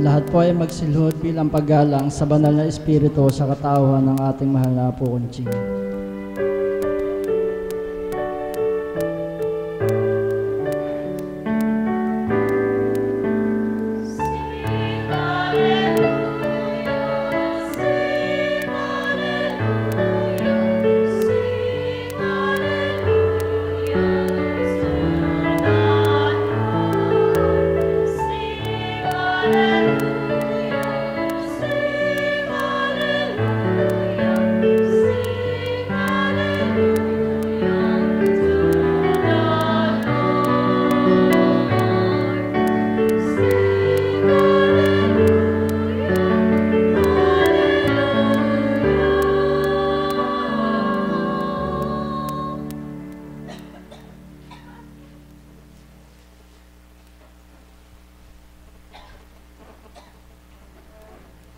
Lahat po ay magsilhod bilang paggalang sa banal na espiritu sa katauhan ng ating mahal na Apo Conching.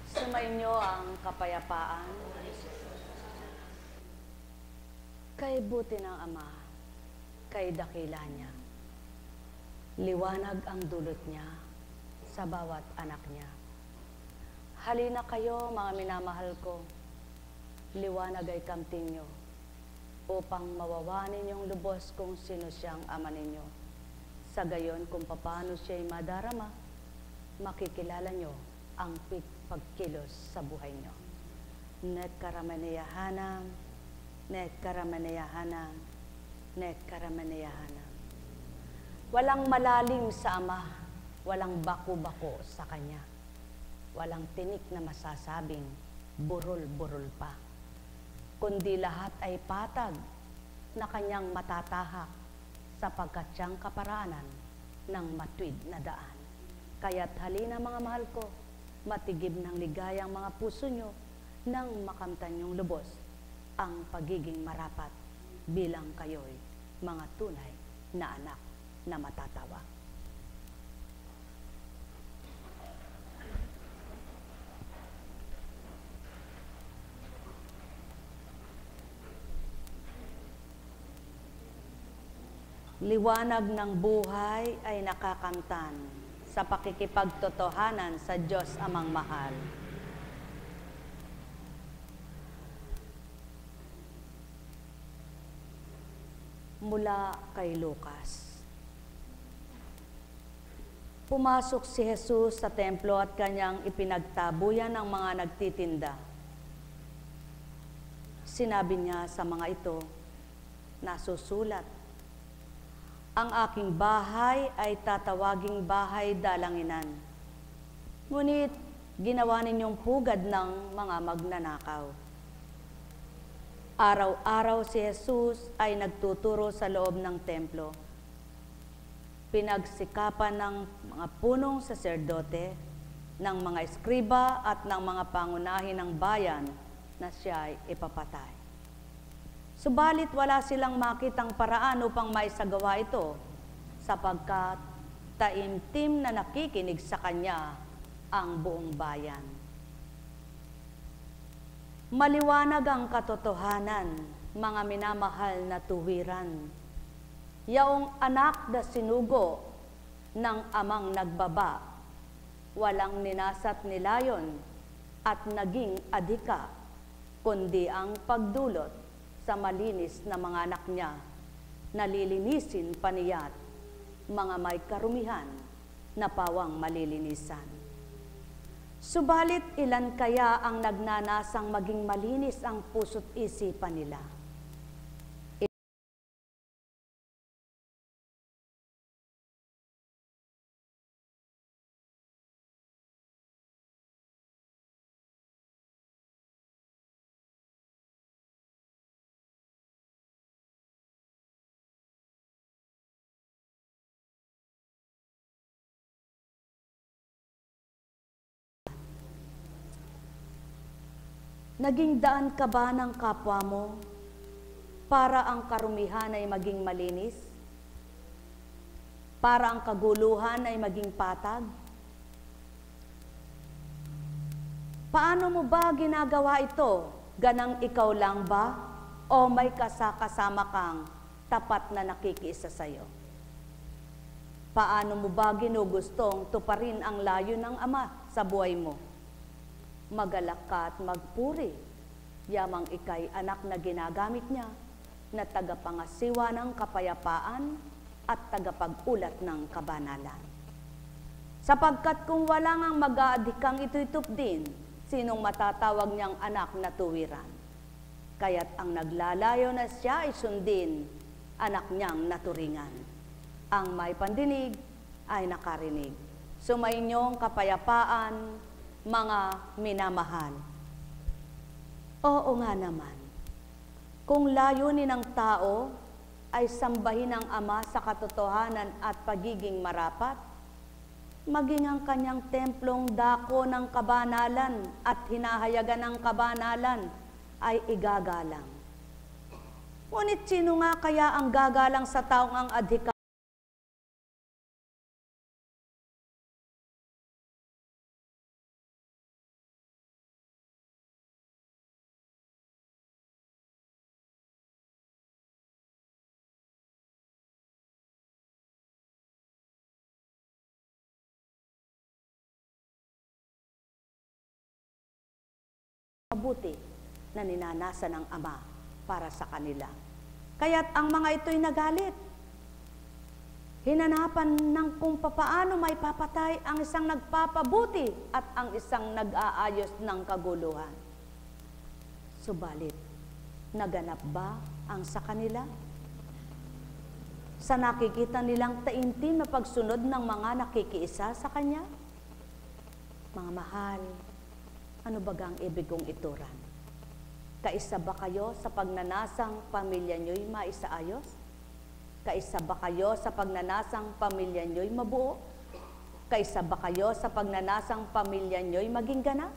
Sumainyo ang kapayapaan. Kay buti ng Ama, kay dakila niya. Liwanag ang dulot niya sa bawat anak niya. Halina kayo, mga minamahal ko. Liwanag ay kamting niyo upang mawawanin yung lubos kung sino siyang Ama ninyo. Sa gayon, kung paano siya'y madarama, makikilala niyo ang pagkilos sa buhay nyo. Net karamanayahanam, net karamanayahanam, net karamanayahanam. Walang malalim sa Ama, walang bako-bako sa Kanya. Walang tinik na masasabing burol-burol pa. Kundi lahat ay patag na Kanyang matatahak sapagkat siyang kaparaanan ng matwid na daan. Kaya't halina mga mahal ko, matigib ng ligayang mga puso nyo nang makamtan yung lubos ang pagiging marapat bilang kayo'y mga tunay na anak na matatawa. Liwanag ng buhay ay nakakamtan sa pakikipagtotohanan sa Diyos Amang Mahal. Mula kay Lucas. Pumasok si Jesus sa templo at kanyang ipinagtabuyan ng mga nagtitinda. Sinabi niya sa mga ito, nasusulat, ang aking bahay ay tatawaging bahay dalanginan. Ngunit ginawa ninyong pugad ng mga magnanakaw. Araw-araw si Jesus ay nagtuturo sa loob ng templo. Pinagsikapan ng mga punong saserdote, ng mga eskriba at ng mga pangunahin ng bayan na siya ay ipapatay. Subalit wala silang makitang paraan upang maisagawa ito sapagkat taimtim na nakikinig sa kanya ang buong bayan. Maliwanag ang katotohanan, mga minamahal na tuwiran. Yaong anak na sinugo ng amang nagbaba, walang ninasat nilayon at naging adhika, kundi ang pagdulot sa malinis na mga anak niya, nalilinisin paniya't mga may karumihan na pawang malilinisan. Subalit ilan kaya ang nagnanasang maging malinis ang puso't isipan nila? Naging daan ka ba ng kapwa mo para ang karumihan ay maging malinis? Para ang kaguluhan ay maging patag? Paano mo ba ginagawa ito? Ganang ikaw lang ba? O may kasama kang tapat na nakikiisa sa'yo? Paano mo ba ginugustong tuparin ang layo ng Ama sa buhay mo. Magalak ka at magpuri, yamang ikay anak na ginagamit niya, na tagapangasiwa ng kapayapaan at tagapag-ulat ng kabanalan. Sapagkat kung wala ngang mag-aadikang itutup din, sinong matatawag niyang anak na tuwiran? Kaya't ang naglalayo na siya ay sundin, anak niyang naturingan. Ang may pandinig ay nakarinig. Sumainyong kapayapaan, mga minamahal. Oo nga naman, kung layunin ng tao ay sambahin ang Ama sa katotohanan at pagiging marapat, maging ang kanyang templong dako ng kabanalan at hinahayagan ng kabanalan ay igagalang. Ngunit sino nga kaya ang gagalang sa taong ang adhika? Mabuti na ninanasan ng Ama para sa kanila. Kaya't ang mga ito'y nagalit. Hinanapan ng kung papaano may papatay ang isang nagpapabuti at ang isang nag-aayos ng kaguluhan. Subalit, naganap ba ang sa kanila? Sa nakikita nilang taimtim na pagsunod ng mga nakikiisa sa Kanya? Mga mahal, ano bagang ibig kong ituran? Kaisa ba kayo sa pagnanasang pamilya nyo'y maisaayos? Kaisa ba kayo sa pagnanasang pamilya nyo'y mabuo? Kaisa ba kayo sa pagnanasang pamilya nyo'y maging ganap?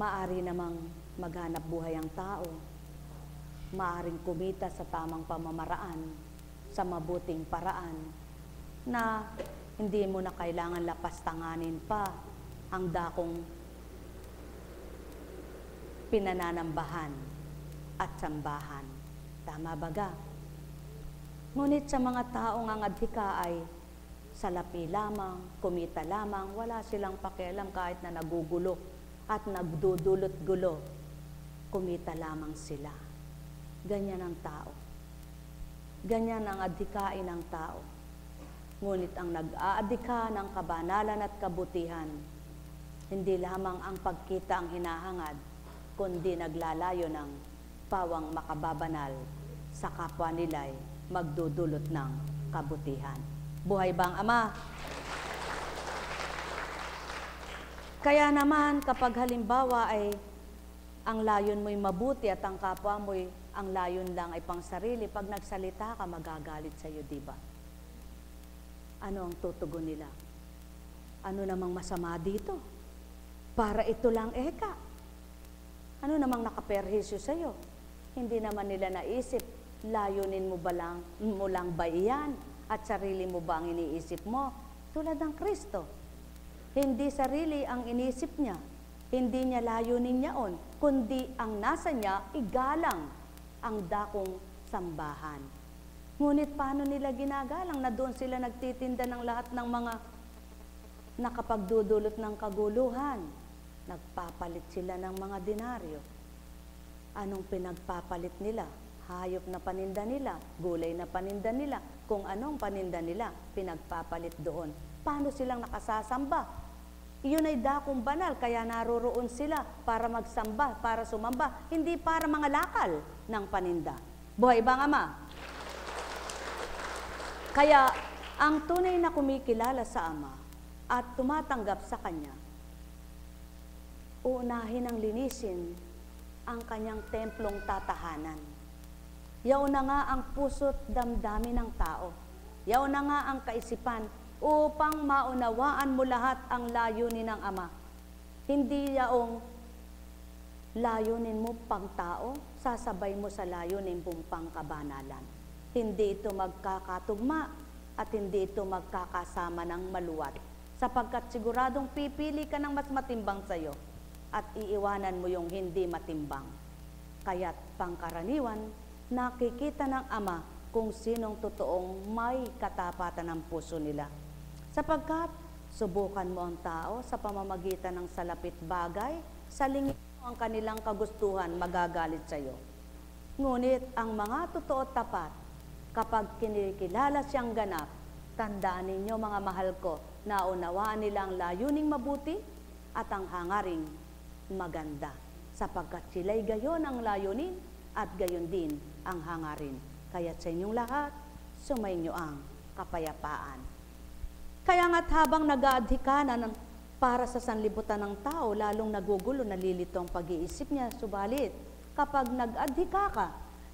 Maari namang maghanap buhay ang tao. Maaring kumita sa tamang pamamaraan, sa mabuting paraan, na hindi mo na kailangan lapastanganin pa ang dakong pinananambahan at sambahan. Tama baga? Ngunit sa mga taong ang adhika ay salapi lamang, kumita lamang, wala silang pakialam kahit na nagugulo at nagdudulot-gulo, kumita lamang sila. Ganyan ang tao. Ganyan ang adhikain ng tao. Ngunit ang nag-aadhika ng kabanalan at kabutihan, hindi lamang ang pagkita ang hinahangad, kundi naglalayo ng pawang makababanal sa kapwa nila'y magdudulot ng kabutihan. Buhay ba ang Ama? Kaya naman kapag halimbawa ay ang layon mo'y mabuti at ang kapwa mo'y ang layon lang ay pang sarili, pag nagsalita ka, magagalit sa iyo, di ba? Ano ang tutugon nila? Ano namang masama dito? Para ito lang eka. Ano namang nakaperhisyo sa iyo? Hindi naman nila naisip, layunin mo lang ba iyan? At sarili mo ba ang iniisip mo? Tulad ng Kristo. Hindi sarili ang inisip niya, hindi niya layunin niyaon, kundi ang nasa niya, igalang ang dakong sambahan. Ngunit paano nila ginagalang na doon sila nagtitinda ng lahat ng mga nakapagdudulot ng kaguluhan? Nagpapalit sila ng mga denaryo. Anong pinagpapalit nila? Hayop na paninda nila, gulay na paninda nila, kung anong paninda nila, pinagpapalit doon. Paano silang nakasasamba? Iyon ay dakong banal, kaya naroroon sila para magsamba, para sumamba, hindi para mga lakal ng paninda. Buhay ba ang Ama? Kaya ang tunay na kumikilala sa Ama at tumatanggap sa Kanya, uunahin ang linisin ang Kanyang templong tatahanan. Yaon na nga ang puso't damdamin ng tao. Yaon na nga ang kaisipan upang maunawaan mo lahat ang layunin ng Ama. Hindi yaong layunin mo pang tao, sasabay mo sa layunin mong pangkabanalan. Hindi ito magkakatugma at hindi ito magkakasama ng maluwat, sapagkat siguradong pipili ka ng mas matimbang sa iyo at iiwanan mo yung hindi matimbang. Kaya't pangkaraniwan, nakikita ng Ama kung sinong totoong may katapatan ng puso nila. Sapagkat subukan mo ang tao sa pamamagitan ng salapit bagay, salingin mo ang kanilang kagustuhan, magagalit sa iyo. Ngunit ang mga totoo at tapat, kapag kinikilala siyang ganap, tandaan ninyo mga mahal ko, naunawaan nilang layuning mabuti at ang hangaring maganda. Sapagkat sila'y gayon ang layunin at gayon din ang hangarin. Kaya't sa inyong lahat, sumainyo ang kapayapaan. Kaya nga't habang nag-aadhika na para sa sanlibutan ng tao, lalong nagugulo, nalilito ang pag-iisip niya. Subalit, kapag nag-adhika ka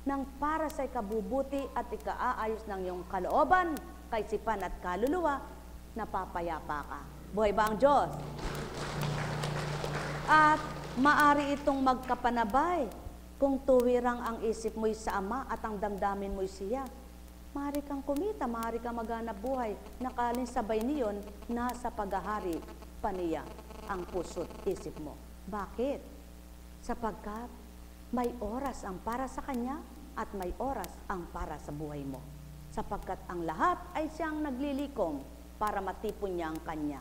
ng para sa ikabubuti at ikaaayos ng iyong kalooban, kaisipan at kaluluwa, napapayapa ka. Buhay ba ang Diyos? At maari itong magkapanabay kung tuwirang ang isip mo'y sa Ama at ang damdamin mo'y siya. Maaari kang kumita, maaari kang maghanap buhay, nakalin sabay niyon, nasa paghahari pa niya ang puso't isip mo. Bakit? Sapagkat may oras ang para sa Kanya at may oras ang para sa buhay mo. Sapagkat ang lahat ay siyang naglilikom para matipon niya ang Kanya.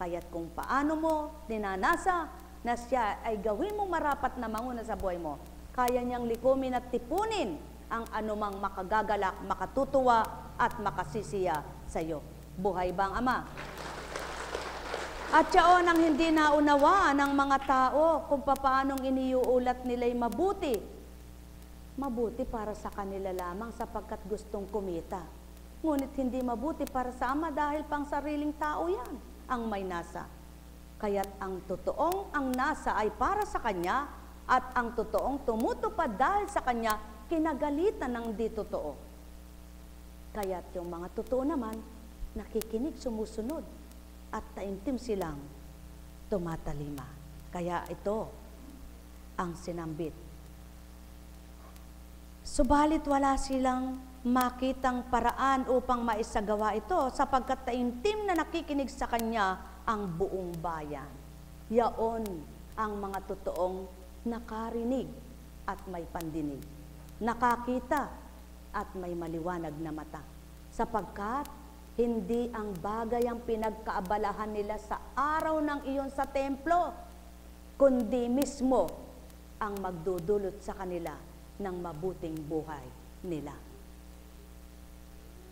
Kaya't kung paano mo dinanasa na siya ay gawin mong marapat na manguna sa buhay mo, kaya niyang likumin at tipunin ang anumang makagagalak, makatutuwa at makasisiya sa iyo. Buhay bang Ama? At yaon ang hindi naunawaan ng mga tao kung paanong iniuulat nila'y mabuti. Mabuti para sa kanila lamang sapagkat gustong kumita. Ngunit hindi mabuti para sa Ama dahil pang sariling tao yan ang may nasa. Kaya't ang totoong ang nasa ay para sa Kanya at ang totoong tumutupad dahil sa Kanya, kinagalitan ng di totoo. Kaya't yung mga totoo naman, nakikinig, sumusunod, at taimtim silang tumatalima. Kaya ito ang sinambit. Subalit wala silang makitang paraan upang maisagawa ito sapagkat taimtim na nakikinig sa Kanya ang buong bayan. Yaon ang mga totoong nakarinig at may pandinig, nakakita at may maliwanag na mata, sapagkat hindi ang bagay ang pinagkaabalahan nila sa araw ng iyon sa templo, kundi mismo ang magdudulot sa kanila ng mabuting buhay nila.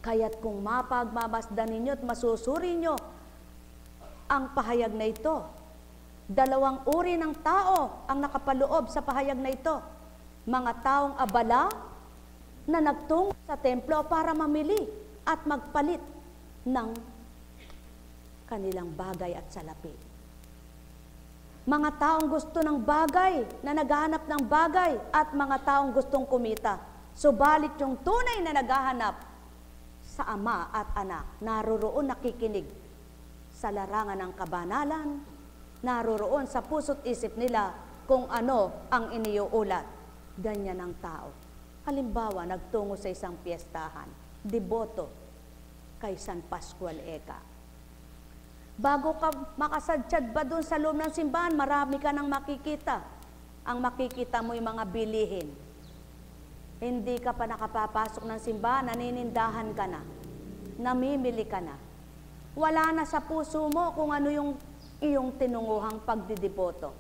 Kaya't kung mapagmamasdan ninyo at masusuri nyo ang pahayag na ito, dalawang uri ng tao ang nakapaloob sa pahayag na ito. Mga taong abala na nagtungo sa templo para mamili at magpalit ng kanilang bagay at salapi. Mga taong gusto ng bagay, na naghahanap ng bagay, at mga taong gustong kumita. Subalit yung tunay na naghahanap sa Ama at Anak, naroroon nakikinig sa larangan ng kabanalan, naroroon sa puso't isip nila kung ano ang iniuulat. Ganyan ang tao. Halimbawa, nagtungo sa isang piyestahan, deboto kay San Pascual Eka. Bago ka makasadsyad ba doon sa loob ng simbahan, marami ka nang makikita. Ang makikita mo yung mga bilihin. Hindi ka pa nakapapasok ng simbahan, naninindahan ka na. Namimili ka na. Wala na sa puso mo kung ano yung iyong tinunguhang pagdideboto.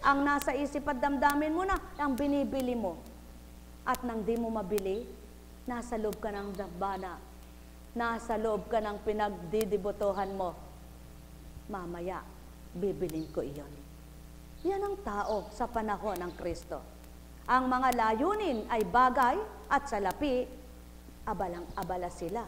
Ang nasa isip at damdamin mo na, ang binibili mo. At nang di mo mabili, nasa loob ka ng dambana. Nasa loob ka ng pinagdidibotohan mo. Mamaya, bibilin ko iyon. Yan ang tao sa panahon ng Kristo. Ang mga layunin ay bagay at salapi, abalang-abala sila.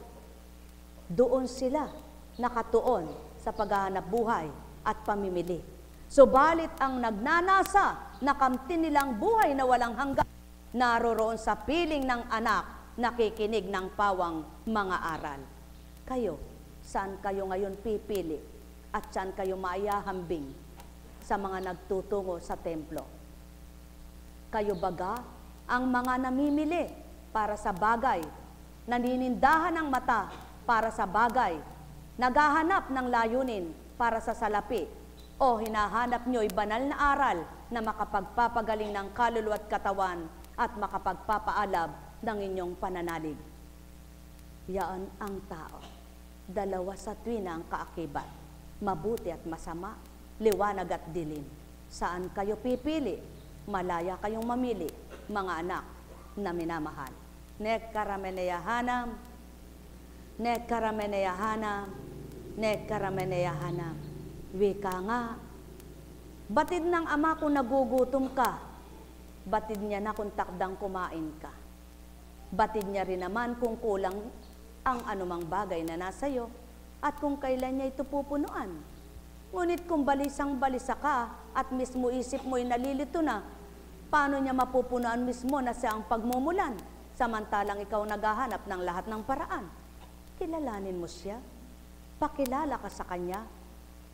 Doon sila nakatuon sa paghahanap buhay at pamimili. Subalit ang nagnanasa, nakamtin nilang buhay na walang hanggan, naroroon sa piling ng anak, nakikinig ng pawang mga aral. Kayo, Saan kayo ngayon pipili at saan kayo maiyahambing sa mga nagtutungo sa templo? Kayo baga ang mga namimili para sa bagay, naninindahan ng mata para sa bagay, naghahanap ng layunin para sa salapi, o hinahanap nyo'y banal na aral na makapagpapagaling ng kaluluwa at katawan at makapagpapaalab ng inyong pananalig? Yaan ang tao. Dalawa sa tuwina ang kaakibat, mabuti at masama, liwanag at dilim. Saan kayo pipili? Malaya kayong mamili, mga anak na minamahal. Nekkarameneyahanam, nekkarameneyahanam, nekkarameneyahanam. Wika nga, batid ng ama kung nagugutom ka, batid niya na kung takdang kumain ka. Batid niya rin naman kung kulang ang anumang bagay na nasa iyo at kung kailan niya ito pupunuan. Ngunit kung balisang-balisa ka at mismo isip mo'y nalilito na, paano niya mapupunuan mismo na siya ang pagmumulan, samantalang ikaw naghahanap ng lahat ng paraan? Kilalanin mo siya, pakilala ka sa kanya,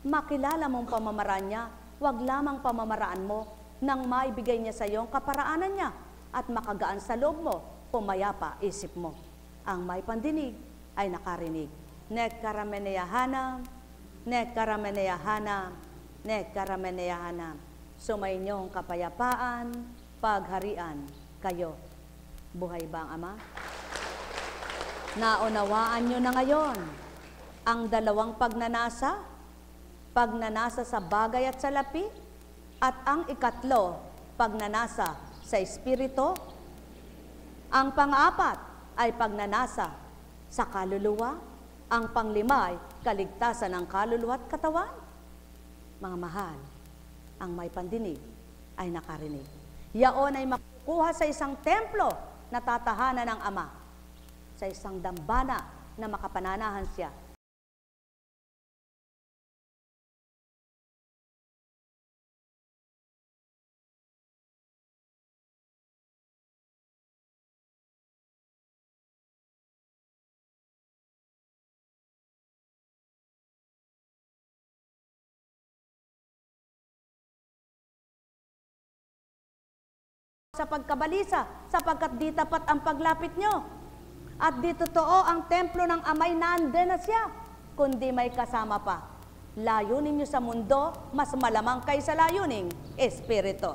makilala mong pamamaraan niya, wag lamang pamamaraan mo nang maibigay niya sa iyo ang kaparaanan niya at makagaan sa loob mo, pumayapa isip mo. Ang may pandinig ay nakarinig. Nekkarameneyahanam, nekkarameneyahanam, nekkarameneyahanam. Sumayinyong kapayapaan, pagharian kayo. Buhay ba ang Ama? Naunawaan nyo na ngayon ang dalawang pagnanasa, pagnanasa sa bagay at salapi, at ang ikatlo, pagnanasa sa espiritu. Ang pang-apat ay pagnanasa sa kaluluwa. Ang panglima ay kaligtasan ng kaluluwa at katawan. Mga mahal, ang may pandinig ay nakarinig. Yaon ay makukuha sa isang templo na tatahanan ng Ama, sa isang dambana na makapananahan siya. Sa pagkabalisa, sapagkat di tapat ang paglapit nyo. At di totoo ang templo ng Amay nandun na siya, kundi may kasama pa. Layunin nyo sa mundo, mas malamang kaysa layuning espiritu.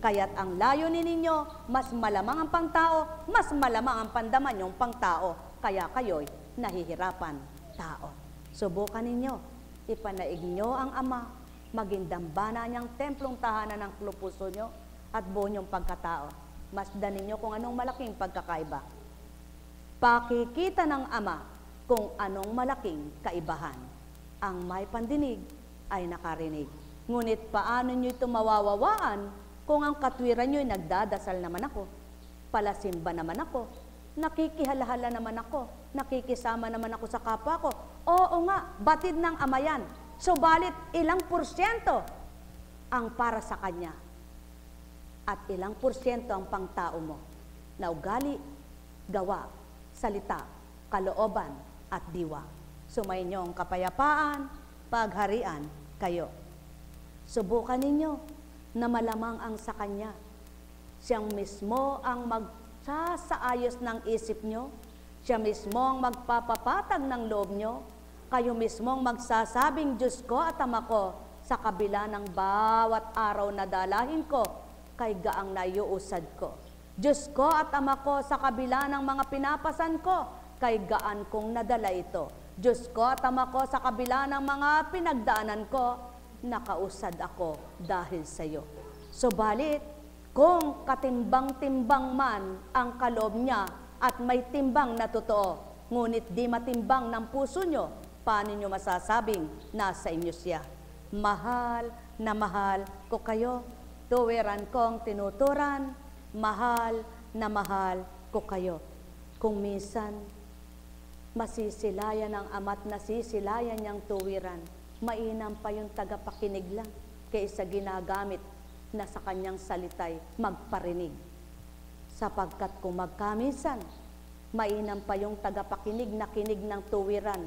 Kaya't ang layunin ninyo, mas malamang ang pangtao, mas malamang ang pandaman yung pangtao. Kaya kayo'y nahihirapan tao. Subukan ninyo, ipanaig nyo ang Ama, maging dambana niyang templong tahanan ng puso nyo, at buo niyong pagkatao. Masdan ninyo kung anong malaking pagkakaiba. Pakikita ng Ama kung anong malaking kaibahan. Ang may pandinig ay nakarinig. Ngunit paano niyo ito mawawawaan kung ang katwiran niyo ay nagdadasal naman ako, palasimba naman ako, nakikihalahala naman ako, nakikisama naman ako sa kapwa ko? Oo nga, batid ng Ama yan. Subalit ilang porsyento ang para sa Kanya? At ilang porsyento ang pangtao mo na ugali, gawa, salita, kalooban, at diwa. Sumayinyong kapayapaan, pagharian kayo. Subukan ninyo na malamang ang sa Kanya. Siyang mismo ang magsasaayos ng isip nyo, siya mismo ang magpapapatag ng loob nyo, kayo mismo ang magsasabing, Diyos ko at Ama ko, sa kabila ng bawat araw na dalahin ko, kay gaang naiuusad ko. Diyos ko at Ama ko, sa kabila ng mga pinapasan ko, kay gaan kong nadala ito. Diyos ko at Ama ko, sa kabila ng mga pinagdaanan ko, nakausad ako dahil sa iyo. Subalit, kung katimbang-timbang man ang kaloob niya at may timbang na totoo, ngunit di matimbang ng puso nyo, paano nyo masasabing nasa inyo siya? Mahal na mahal ko kayo. Tuwiran kong tinuturan, mahal na mahal ko kayo. Kung minsan, masisilayan ang Ama't nasisilayan niyang tuwiran, mainam pa yung tagapakinig lang kaysa ginagamit na sa kanyang salitay magparinig. Sapagkat kung magkaminsan, mainam pa yung tagapakinig na kinig ng tuwiran,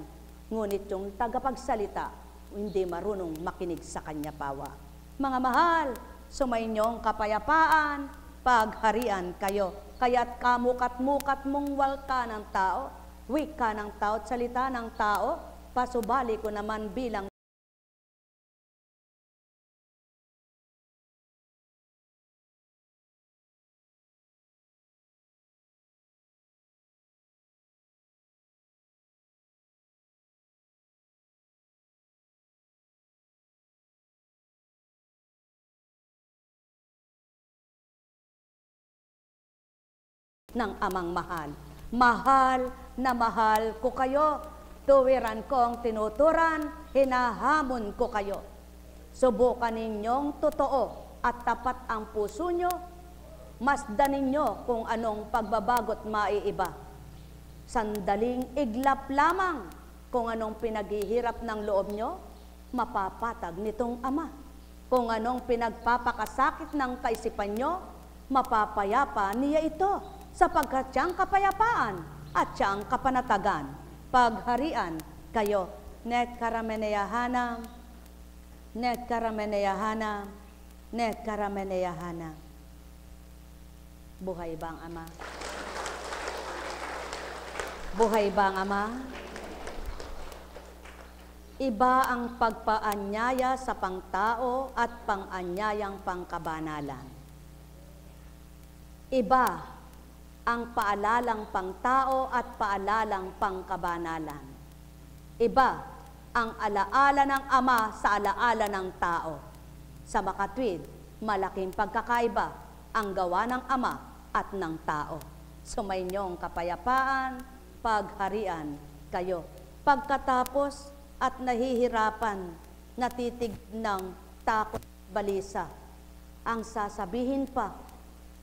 ngunit yung tagapagsalita, hindi marunong makinig sa kanya pawa. Mga mahal, sumainyong kapayapaan, pagharian kayo. Kaya't kamukat-mukat mong walka ng tao, wika ng tao at salita ng tao, pasubali ko naman bilang ng amang mahal. Mahal na mahal ko kayo, tuwiran kong tinuturan, hinahamon ko kayo. Subukan ninyong totoo at tapat ang puso nyo, masdan ninyo kung anong pagbabagot maiiba. Sandaling iglap lamang kung anong pinaghihirap ng loob nyo, mapapatag nitong Ama. Kung anong pinagpapakasakit ng kaisipan nyo, mapapayapa niya ito, sapagkat siyang kapayapaan at siyang kapanatagan. Pagharian kayo. Nek karameneyahanam, nek karameneyahanam, nek karameneyahanam. Buhay ba ang Ama? Buhay ba ang Ama? Iba ang pagpaanyaya sa pangtao at panganyayang pangkabanalan. Iba ang paalalang pangtao at paalalang pangkabanalan. Iba ang alaala ng Ama sa alaala ng tao. Sa makatwid, malaking pagkakaiba ang gawa ng Ama at ng tao. Sumainyong kapayapaan, pagharian kayo. Pagkatapos at nahihirapan, natitig ng takot balisa. Ang sasabihin pa,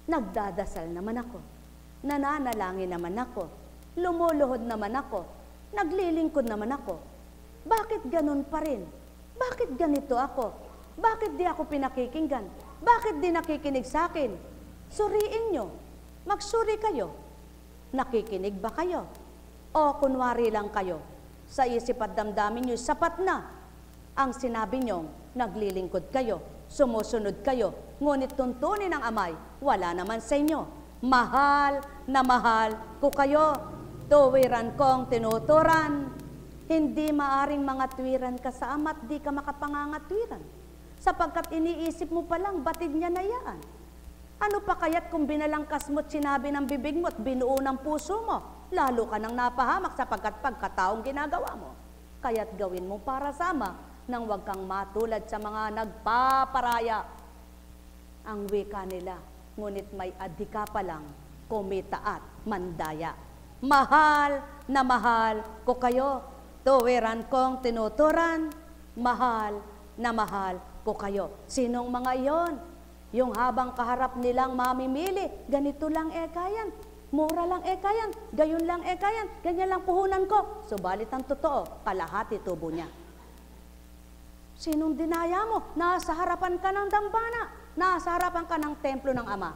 nagdadasal naman ako. Nananalangin naman ako, lumuluhod naman ako, naglilingkod naman ako. Bakit ganun pa rin? Bakit ganito ako? Bakit di ako pinakikinggan? Bakit di nakikinig sa akin? Suriin nyo, magsuri kayo. Nakikinig ba kayo? O kunwari lang kayo? Sa isip at damdamin nyo, sapat na ang sinabi nyo, naglilingkod kayo, sumusunod kayo, ngunit tuntunin ng Amay, wala naman sa inyo. Mahal na mahal ko kayo, tuwiran kong tinuturan. Hindi maaring mga tuwiran ka sa Ama at di ka makapangangatwiran. Sapagkat iniisip mo palang batid niya na yan. Ano pa kaya't kung binalangkas mo't sinabi ng bibig mo at binuo ng puso mo, lalo ka nang napahamak sapagkat pagkataong ginagawa mo. Kaya't gawin mo para sa Ama nang huwag kang matulad sa mga nagpaparaya. Ang wika nila, ngunit may adhika pa lang, kumita at mandaya. Mahal na mahal ko kayo, tuwiran kong tinuturan, mahal na mahal ko kayo. Sinong mga iyon? Yung habang kaharap nilang mamimili, ganito lang kayan, mura lang kayan, gayon lang kayan, ganyan lang puhunan ko. Subalit ang totoo, kalahati tubo niya. Sinong dinaya mo? Nasa harapan ka ng dambana. Nasa harapan ka ng templo ng Ama.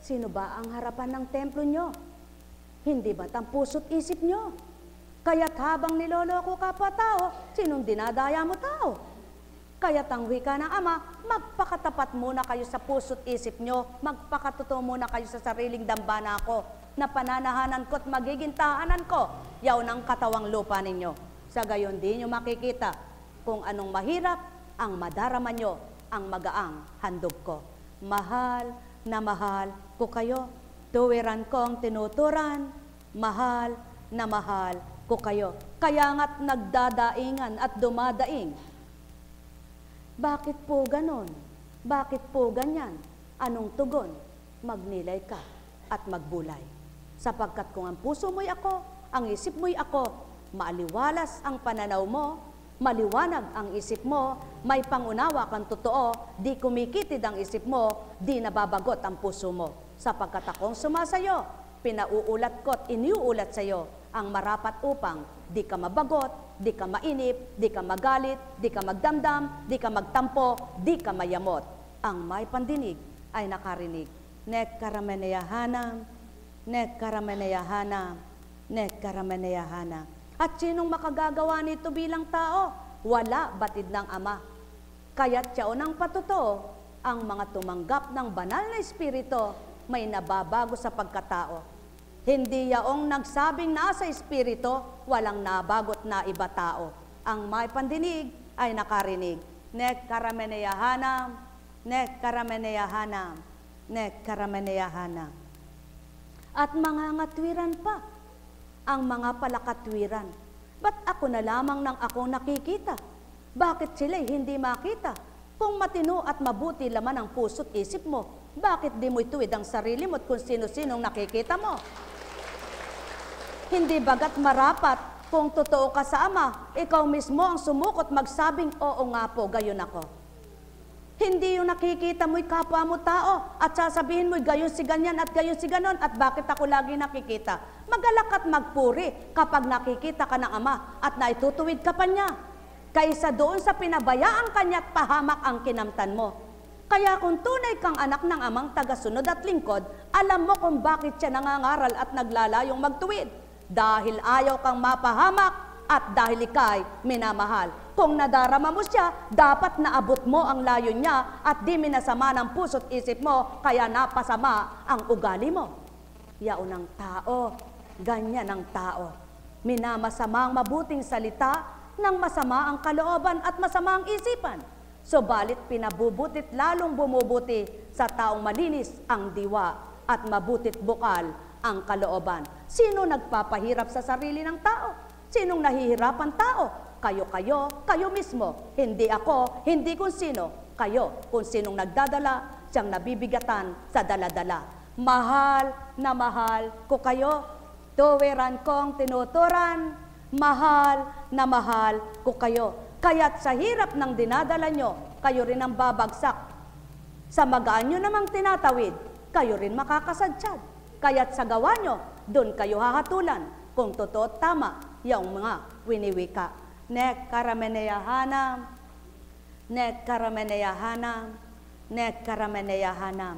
Sino ba ang harapan ng templo nyo? Hindi ba't ang puso't isip nyo? Kaya't habang niloloko ka pa tao, sinong dinadaya mo tao? Kaya't ang wika ng Ama, magpakatapat muna kayo sa puso't isip nyo, magpakatotoo muna kayo sa sariling dambana ko, na pananahanan ko at magiging tahanan ko, yaw ng katawang lupa ninyo. Sa gayon di nyo makikita kung anong mahirap ang madarama nyo, ang magaang handog ko. Mahal na mahal ko kayo, tuwiran kong tinuturan, mahal na mahal ko kayo. Kaya nga't nagdadaingan at dumadaing. Bakit po ganon? Bakit po ganyan? Anong tugon? Magnilay ka at magbulay. Sapagkat kung ang puso mo'y ako, ang isip mo'y ako, maaliwalas ang pananaw mo, maliwanag ang isip mo, may pangunawa kang totoo, di kumikitid ang isip mo, di nababagot ang puso mo. Sapagkat akong sumasayo, pinauulat ko at iniuulat sa'yo ang marapat upang di ka mabagot, di ka mainip, di ka magalit, di ka magdamdam, di ka magtampo, di ka mayamot. Ang may pandinig ay nakarinig. Nek karameneyahanam, nek karameneyahanam, nek karameneyahanam. At sinong makagagawa nito bilang tao? Wala, batid ng Ama. Kaya't tiyaon ang patotoo, ang mga tumanggap ng banal na Espiritu may nababago sa pagkatao. Hindi yaong nagsabing nasa Espiritu, walang nabagot na iba tao. Ang may pandinig ay nakarinig. Nek karameneyahanam, nek karameneyahanam, nek karameneyahanam. At mga ngatwiran pa, ang mga palakatwiran. Ba't ako na lamang ng akong nakikita? Bakit sila'y hindi makita? Kung matino at mabuti laman ang puso't isip mo, bakit di mo ituwid ang sarili mo at kung sino-sinong nakikita mo? Hindi bagat marapat kung totoo ka sa Ama, ikaw mismo ang sumukot magsabing, oo nga po, gayon ako. Hindi yung nakikita mo'y kapwa mo tao at sasabihin mo'y gayon si ganyan at gayon si ganon at bakit ako lagi nakikita. Magalak at magpuri kapag nakikita ka ng Ama at naitutuwid ka pa niya. Kaysa doon sa pinabayaan kanya at pahamak ang kinamtan mo. Kaya kung tunay kang anak ng Amang tagasunod at lingkod, alam mo kung bakit siya nangangaral at naglalayong magtuwid. Dahil ayaw kang mapahamak at dahil ika'y minamahal. Kung nadarama mo siya, dapat naabot mo ang layo niya at di minasama ng puso't isip mo, kaya napasama ang ugali mo. Yaon ang tao, ganyan ang tao. Minamasama ang mabuting salita, nang masama ang kalooban at masama ang isipan. Subalit pinabubutit lalong bumubuti sa taong malinis ang diwa at mabutit bukal ang kalooban. Sino nagpapahirap sa sarili ng tao? Sinong nahihirapan tao? Kayo mismo. Hindi ako, hindi kung sino. Kayo, kung sinong nagdadala, siyang nabibigatan sa daladala. Mahal na mahal ko kayo. Tuwiran kong tinuturan. Mahal na mahal ko kayo. Kaya't sa hirap ng dinadala nyo, kayo rin ang babagsak. Sa magaan nyo namang tinatawid, kayo rin makakasadsyad. Kaya't sa gawa nyo, doon kayo hahatulan. Kung totoo at tama, yung mga winiwika. Nek karameneyahanam, nek karameneyahanam, nek karameneyahanam.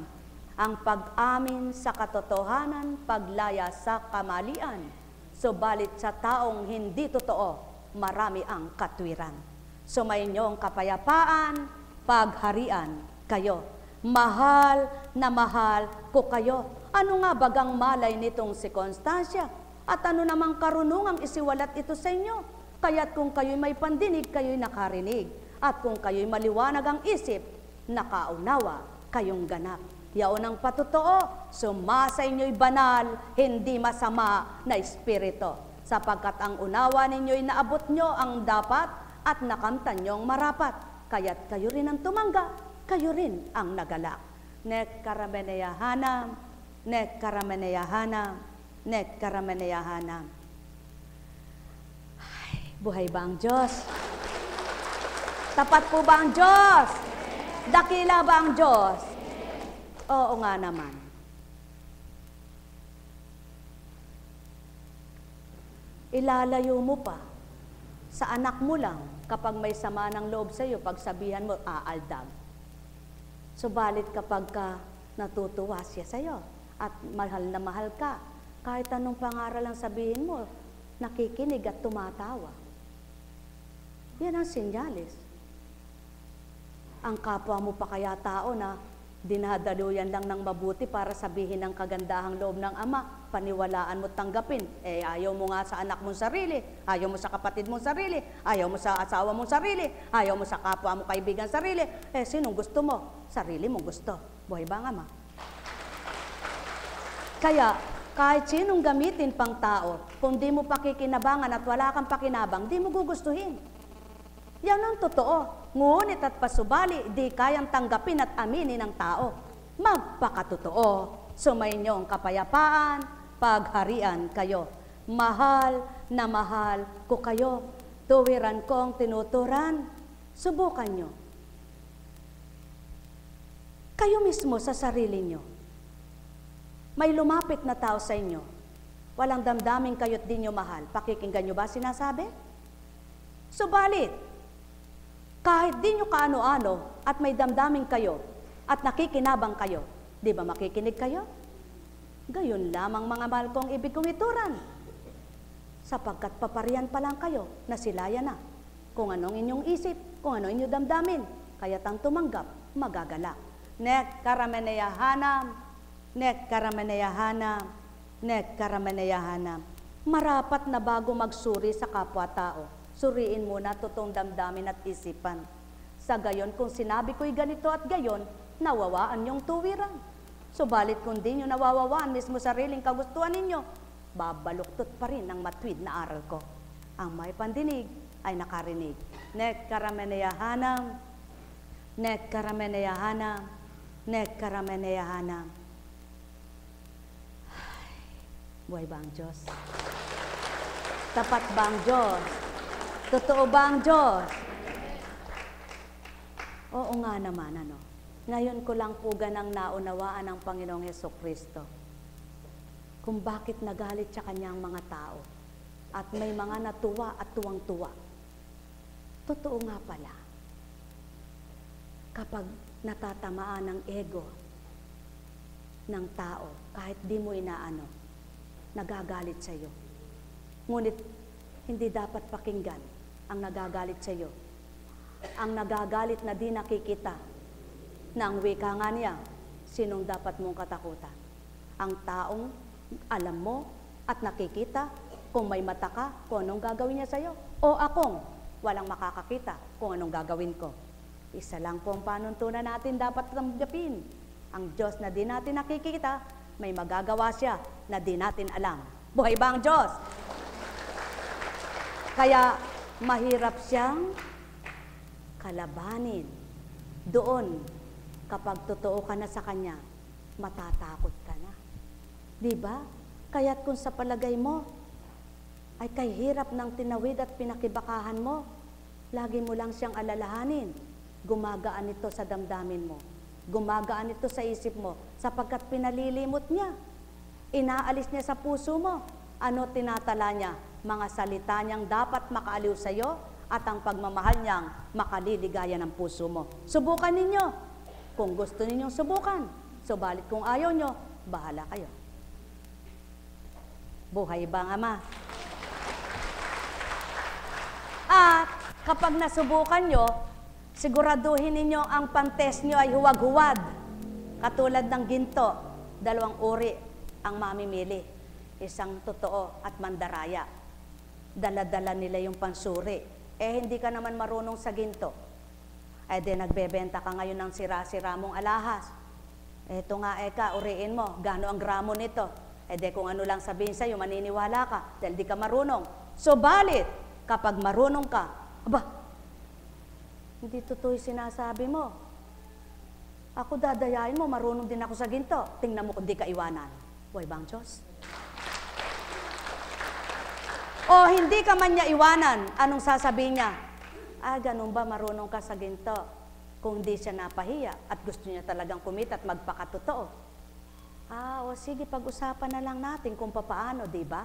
Ang pag-amin sa katotohanan, paglaya sa kamalian. Subalit sa taong hindi totoo, marami ang katwiran. Sumainyo ang kapayapaan, pagharian kayo. Mahal na mahal ko kayo. Ano nga bagang malay nitong si Constancia? At ano namang karunungang isiwalat ito sa inyo? Kaya't kung kayo'y may pandinig, kayo'y nakarinig. At kung kayo'y maliwanag ang isip, nakaunawa kayong ganap. Yaon ang patotoo, sumasa inyo'y banal, hindi masama na espiritu. Sapagkat ang unawa ninyo'y naabot nyo ang dapat at nakamtan nyo ang marapat. Kaya't kayo rin ang tumangga, kayo rin ang nagalak. Nek karameneyahanam, nek karameneyahanam, nek karameneyahanam. Ay, buhay ba ang Diyos? Tapat po ba ang Diyos? Dakila ba ang Diyos? Oo nga naman. Ilalayo mo pa sa anak mo lang kapag may sama ng loob sa iyo, pagsabihan mo, aaldag. Subalit kapag ka natutuwa siya sa iyo at mahal na mahal ka, kahit anong pangaral ang sabihin mo, nakikinig at tumatawa. Yan ang sinyalis. Ang kapwa mo pa kaya tao na dinadaluyan lang ng mabuti para sabihin ng kagandahang loob ng Ama, paniwalaan mo tanggapin. Eh, ayaw mo nga sa anak mong sarili, ayaw mo sa kapatid mong sarili, ayaw mo sa asawa mong sarili, ayaw mo sa kapwa mo kaibigan sarili. Eh, sinong gusto mo? Sarili mong gusto. Buhay ba ang Ama? Kaya, kahit sinong gamitin pang tao, kung di mo pakikinabangan at wala kang pakinabang, di mo gugustuhin. Yan ang totoo. Ngunit at pasubali, di kayang tanggapin at aminin ng tao. Magpakatotoo. Sumainyo ang kapayapaan, pagharian kayo. Mahal na mahal ko kayo. Tuwiran kong tinuturan. Subukan nyo. Kayo mismo sa sarili nyo. May lumapit na tao sa inyo. Walang damdamin kayo't di nyo mahal. Pakikinggan nyo ba sinasabi? Subalit, kahit di nyo kaano-ano at may damdamin kayo at nakikinabang kayo, di ba makikinig kayo? Gayon lamang mga mahal kong ibig kong ituran. sapagkat paparian pa lang kayo na silayan na. Kung anong inyong isip, kung anong inyong damdamin, kaya tang tumanggap, magagala. Nek karameneyahanam, nek karameneyahanam, nek karameneyahanam. Marapat na bago magsuri sa kapwa-tao, suriin muna totoong damdamin at isipan. Sa gayon, kung sinabi ko'y ganito at gayon, nawawaan yung tuwiran. Subalit kung di nyo nawawawaan mismo sariling kagustuhan ninyo, babaluktot pa rin ang matwid na aral ko. Ang may pandinig ay nakarinig. Nek karameneyahanam, nek karameneyahanam, nek karameneyahanam. Buhay ba ang Diyos? Tapat ba ang Diyos? Totoo ba ang Diyos? Oo nga naman, ano. Ngayon ko lang po ganang naunawaan ng Panginoong Hesukristo kung bakit nagalit sa kanyang mga tao at may mga natuwa at tuwang-tuwa. Totoo nga pala, kapag natatamaan ng ego ng tao, kahit di mo inaano, nagagalit sa iyo. Ngunit hindi dapat pakinggan ang nagagalit sa iyo. Ang nagagalit na di nakikita na ang wika nga niya, sinong dapat mong katakutan? Ang taong alam mo at nakikita kung may mata ka, kung anong gagawin niya sa'yo. O akong walang makakakita kung anong gagawin ko. Isa lang po ang panuntunan natin dapat tanggapin. Ang Diyos na di natin nakikita, may magagawa siya na di natin alam. Buhay ba ang Diyos? Kaya mahirap siyang kalabanin. Doon, kapag totoo ka na sa Kanya, matatakot ka na. Diba? Kaya't kung sa palagay mo, ay kay hirap ng tinawid at pinakibakahan mo, lagi mo lang siyang alalahanin. Gumagaan ito sa damdamin mo. Gumagaan ito sa isip mo, sapagkat pinalilimot niya. Inaalis niya sa puso mo. Ano tinatala niya? Mga salita niyang dapat makaaliw sa iyo at ang pagmamahal niyang makaliligaya ng puso mo. Subukan ninyo. Kung gusto ninyong subukan. Subalit kung ayaw nyo, bahala kayo. Buhay ba ang Ama? At kapag nasubukan nyo, siguraduhin ninyo ang pantest nyo ay huwag-huwad. Katulad ng ginto, 2 uri ang mamimili. Isang totoo at mandaraya. Dala-dala nila yung pansuri. Hindi ka naman marunong sa ginto. Nagbebenta ka ngayon ng sira-sira mong alahas. Eto nga, uriin mo, gaano ang gramo nito? Kung ano lang sabihin sa'yo, maniniwala ka, dahil di ka marunong. Subalit, kapag marunong ka, hindi totoo yung sinasabi mo. Ako dadayain mo, marunong din ako sa ginto. Tingnan mo kung di ka iwanan. Buhay ba ang Diyos? O hindi ka man niya iwanan, anong sasabihin niya? Ganun ba, marunong ka sa ginto? Kung di siya napahiya at gusto niya talagang kumita at magpakatotoo. Sige, pag-usapan na lang natin kung papaano, di ba?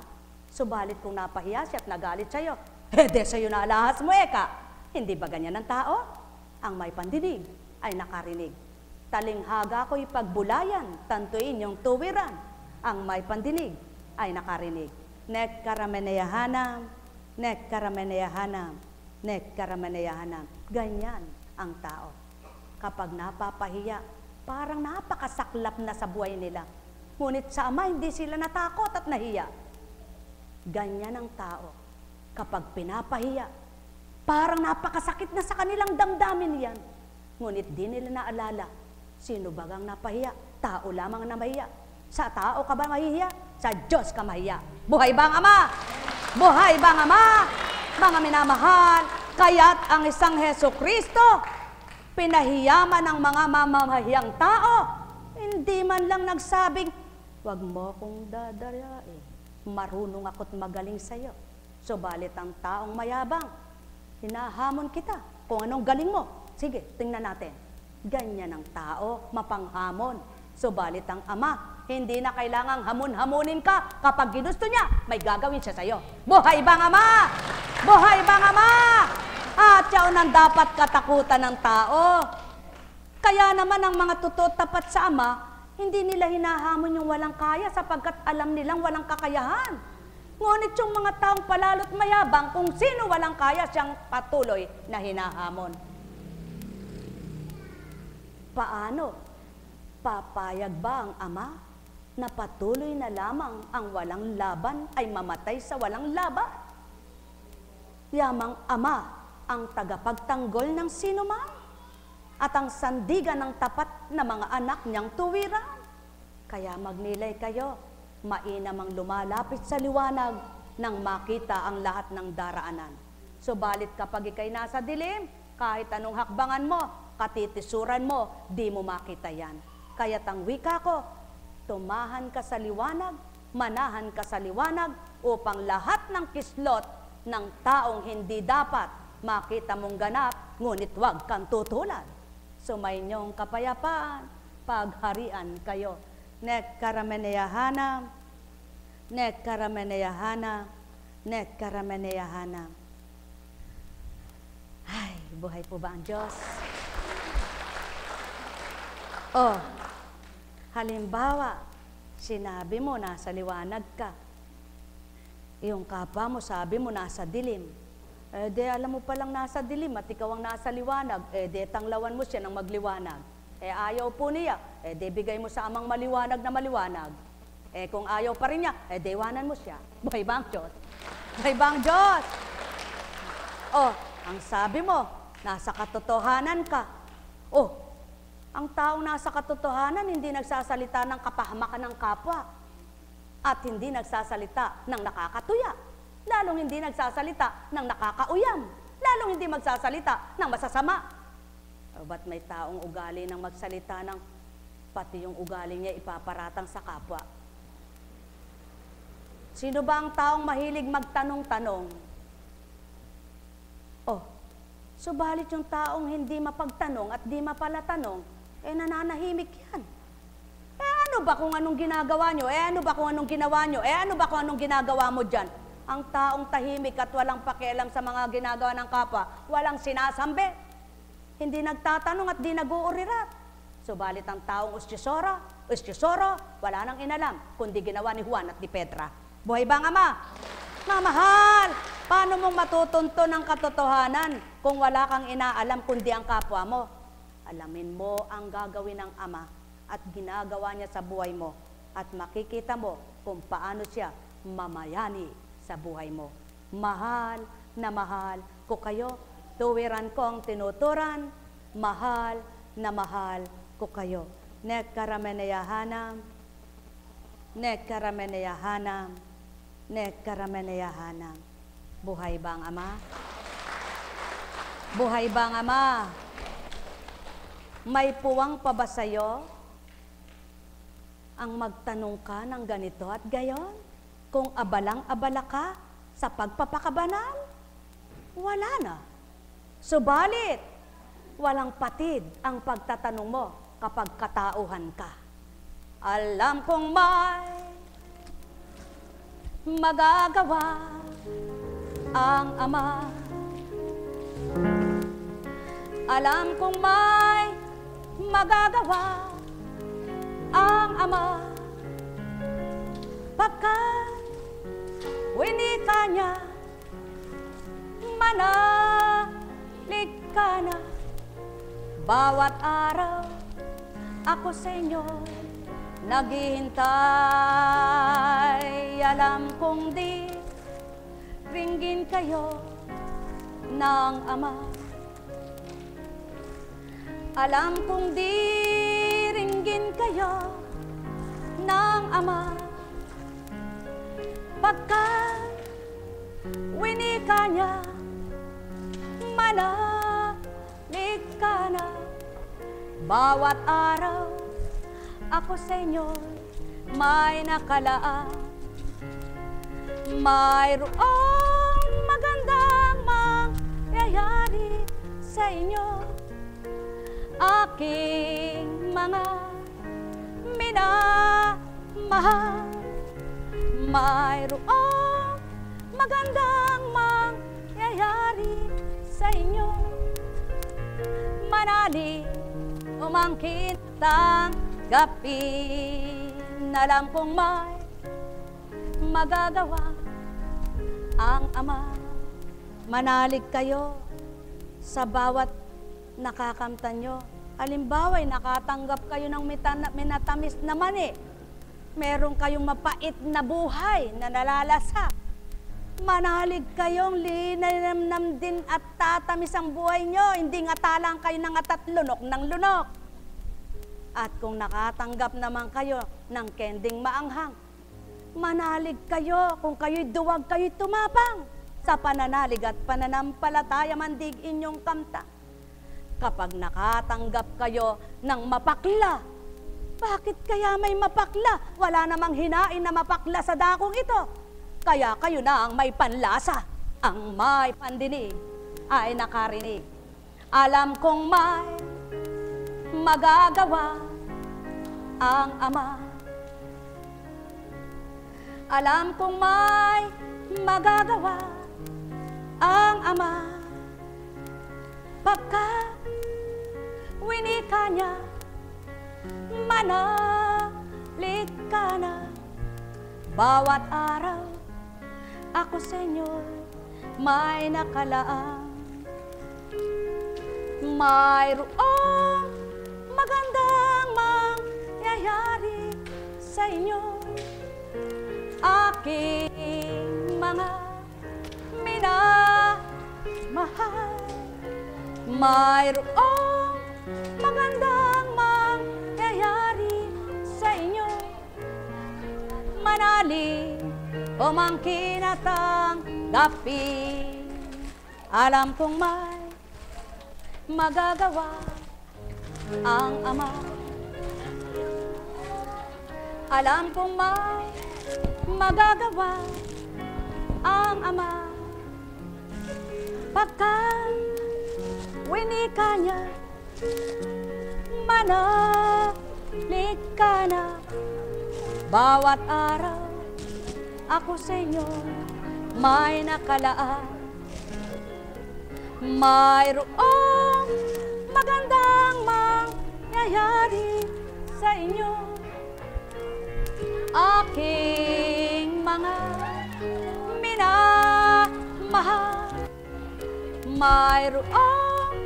Subalit kung napahiya siya at nagalit sa'yo, sa'yo na alahas mo, Hindi ba ganyan ang tao? Ang may pandinig ay nakarinig. Talinghaga ko'y pagbulayan, tantuin yung tuwiran. Ang may pandinig ay nakarinig. Nek karameneyahanam, nek karameneyahanam, nek karameneyahanam. Ganyan ang tao. Kapag napapahiya, parang napakasaklap na sa buhay nila. Ngunit sa Ama, hindi sila natakot at nahiya. Ganyan ang tao. Kapag pinapahiya, parang napakasakit na sa kanilang damdamin yan. Ngunit di nila naalala, sino bagang napahiya? Tao lamang na mahiya. Sa tao ka ba mahihiya? Sa Diyos ka mahiya. Buhay ba ang Ama? Buhay ba ang Ama? Mga minamahal, kaya't ang isang Hesukristo, pinahiyaman ng mga mamamahiyang tao, hindi man lang nagsabing, wag mo akong dadarain. Marunong ako't magaling sa'yo. Subalit ang taong mayabang, hinahamon kita kung anong galing mo. Sige, tingnan natin. Ganyan ang tao, mapanghamon. Subalit ang Ama, hindi na kailangang hamun-hamunin ka. Kapag ginusto niya, may gagawin siya sa'yo. Buhay bang Ama? Buhay bang Ama? At yaon ang dapat katakutan ng tao. Kaya naman ang mga totoo tapat sa Ama, hindi nila hinahamon yung walang kaya sapagkat alam nilang walang kakayahan. Ngunit yung mga taong palalo't mayabang, kung sino walang kaya siyang patuloy na hinahamon. Paano? Papayag ba ang Ama na patuloy na lamang ang walang laban ay mamatay sa walang laban? Yamang Ama ang tagapagtanggol ng sinuman at ang sandigan ng tapat na mga anak niyang tuwiran. Kaya magnilay kayo, mainam ang lumalapit sa liwanag nang makita ang lahat ng daraanan. Subalit kapag ikay nasa dilim, kahit anong hakbangan mo, katitisuran mo, di mo makita yan. Kaya't ang wika ko, tumahan ka sa liwanag, manahan ka sa liwanag, upang lahat ng kislot ng taong hindi dapat makita mong ganap, ngunit huwag kang tutulad. Sumayinyong kapayapaan, pagharian kayo. Nek karameneyahanam, nek karameneyahanam, nek karameneyahanam. Ay, buhay po ba ang Diyos? Oh, halimbawa, sinabi mo nasa liwanag ka. Yung kapwa mo sabi mo nasa dilim. Eh di alam mo palang nasa dilim at ikaw ang nasa liwanag. Eh di tanglawan mo siya ng magliwanag. Eh ayaw po niya. Eh di bigay mo sa amang maliwanag na maliwanag. Eh kung ayaw pa rin niya, eh di iwanan mo siya. Buhay ba ang Diyos? Buhay ba ang Diyos? Oh, ang sabi mo, nasa katotohanan ka. Oh, ang taong nasa katotohanan hindi nagsasalita ng kapahamakan ng kapwa at hindi nagsasalita ng nakakatuya, lalong hindi nagsasalita ng nakakauyam, lalong hindi magsasalita ng masasama. O ba't may taong ugali ng magsalita ng pati yung ugali niya ipaparatang sa kapwa? Sino ba ang taong mahilig magtanong-tanong? Oh, subalit yung taong hindi mapagtanong at di mapalatanong, eh nananahimik yan. Eh ano ba kung anong ginagawa nyo? Eh ano ba kung anong ginawa nyo? Eh ano ba kung anong ginagawa mo dyan? Ang taong tahimik at walang pakialam sa mga ginagawa ng kapwa, walang sinasambi. Hindi nagtatanong at di nag-uurirat. Subalit ang taong ustyosoro, wala nang inalam, kundi ginawa ni Juan at ni Petra. Buhay ba ang Ama? Mamahal! Paano mong matutunto ng katotohanan kung wala kang inaalam kundi ang kapwa mo? Alamin mo ang gagawin ng Ama at ginagawa niya sa buhay mo at makikita mo kung paano siya mamayani sa buhay mo. Mahal na mahal ko kayo, tuwiran ko ang tinuturan, mahal na mahal ko kayo. Nek karameneyahanam, nek karameneyahanam, nek karameneyahanam. Buhay ba ang Ama? Buhay ba ang Ama? May puwang pa ba sa'yo ang magtanong ka ng ganito at gayon? Kung abalang-abala ka sa pagpapakabanal? Wala na. Subalit, walang patid ang pagtatanong mo kapag katauhan ka. Alam kong may magagawa ang Ama. Alam kong may magagawa ang Ama. Pagkat winika niya, manalig ka na. Bawat araw ako sa inyo naghihintay. Alam kong di ringgin kayo ng Ama. Alam kong di ringgin kayo ng Ama. Pagkat winika niya, manalig ka na. Bawat araw ako sa inyo may nakalaan. Mayroong magandang mangyayari sa inyo, aking mga minamahal. Mayroong magandang mangyayari sa inyo, manalig umangkin tanggapin. Alam kong may magagawa ang Ama. Manalig kayo sa bawat nakakamtan nyo. Halimbawa, nakatanggap kayo ng minatamis naman meron kayong mapait na buhay na nalalasa. Manalig kayong linamnam din at tatamis ang buhay nyo. Hindi ngatalang kayo ng atat lunok ng lunok. At kung nakatanggap naman kayo ng kending maanghang, manalig kayo kung kayo'y duwag, kayo'y tumapang. Sa pananalig at pananampalataya mandig inyong kamta. Kapag nakatanggap kayo ng mapakla, bakit kaya may mapakla? Wala namang hinain na mapakla sa dakong ito. Kaya kayo na ang may panlasa, ang may pandinig ay nakarinig. Alam kong may magagawa ang Ama. Alam kong may magagawa ang Ama. Pagka winika niya, manalig ka na. Bawat araw, ako sa inyo may nakalaang. Mayroong magandang mangyayari sa inyo, aking mga minamahal. Mayroong magandang mangyayari sa inyo. Manalig o mangkinatanggapi. Alam kong may magagawa ang Ama. Alam kong may magagawa ang Ama. Pagka winika niya, manalig ka na. Bawat araw, ako sa inyo may nakalaan. Mayroong magandang mangyayari sa inyo, aking mga minamahal. Mayroong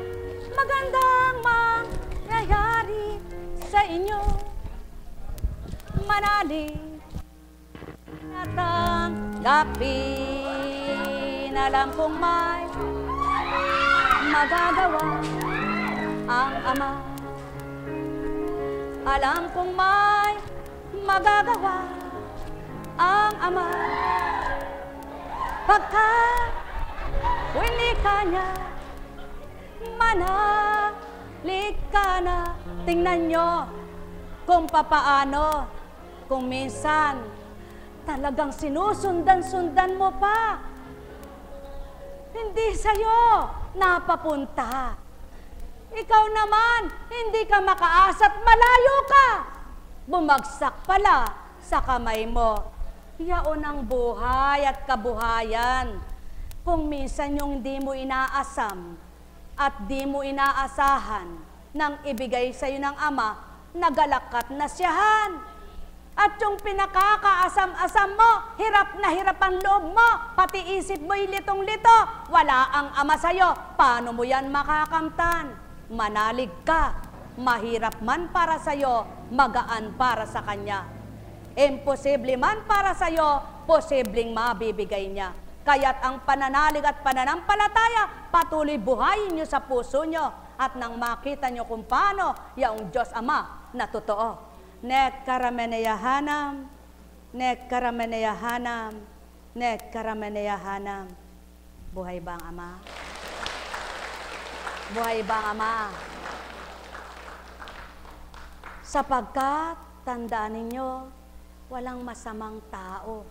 magandang mangyayari sa inyo. Manalig at tanggapin. Alam kong may magagawa ang Ama. Alam kong may magagawa ang Ama. Pagka winika niya, manalig ka na. Tingnan nyo kung papaano, kung minsan talagang sinusundan-sundan mo pa. Hindi sa'yo napapunta. Ikaw naman, hindi ka makaasa't malayo ka. Bumagsak pala sa kamay mo. Yaon ang buhay at kabuhayan. Kung minsan yung hindi mo inaasam at di mo inaasahan nang ibigay sa'yo ng Ama, nagalakat na siyahan. At yung pinakakaasam-asam mo, hirap na hirap ang loob mo, pati isip mo'y litong-lito, wala ang Ama sa'yo, paano mo yan makakamtan? Manalig ka, mahirap man para sa'yo, magaan para sa Kanya. Imposible man para sa'yo, posibleng mabibigay niya. Kaya't ang pananalig at pananampalataya, patuloy buhayin niyo sa puso niyo at nang makita niyo kung paano yung Diyos Ama na totoo. Nek karameneyahanam, nek karameneyahanam, nek karameneyahanam. Buhay ba ang Ama? Buhay ba ang Ama? Sapagkat, tandaan ninyo, walang masamang tao.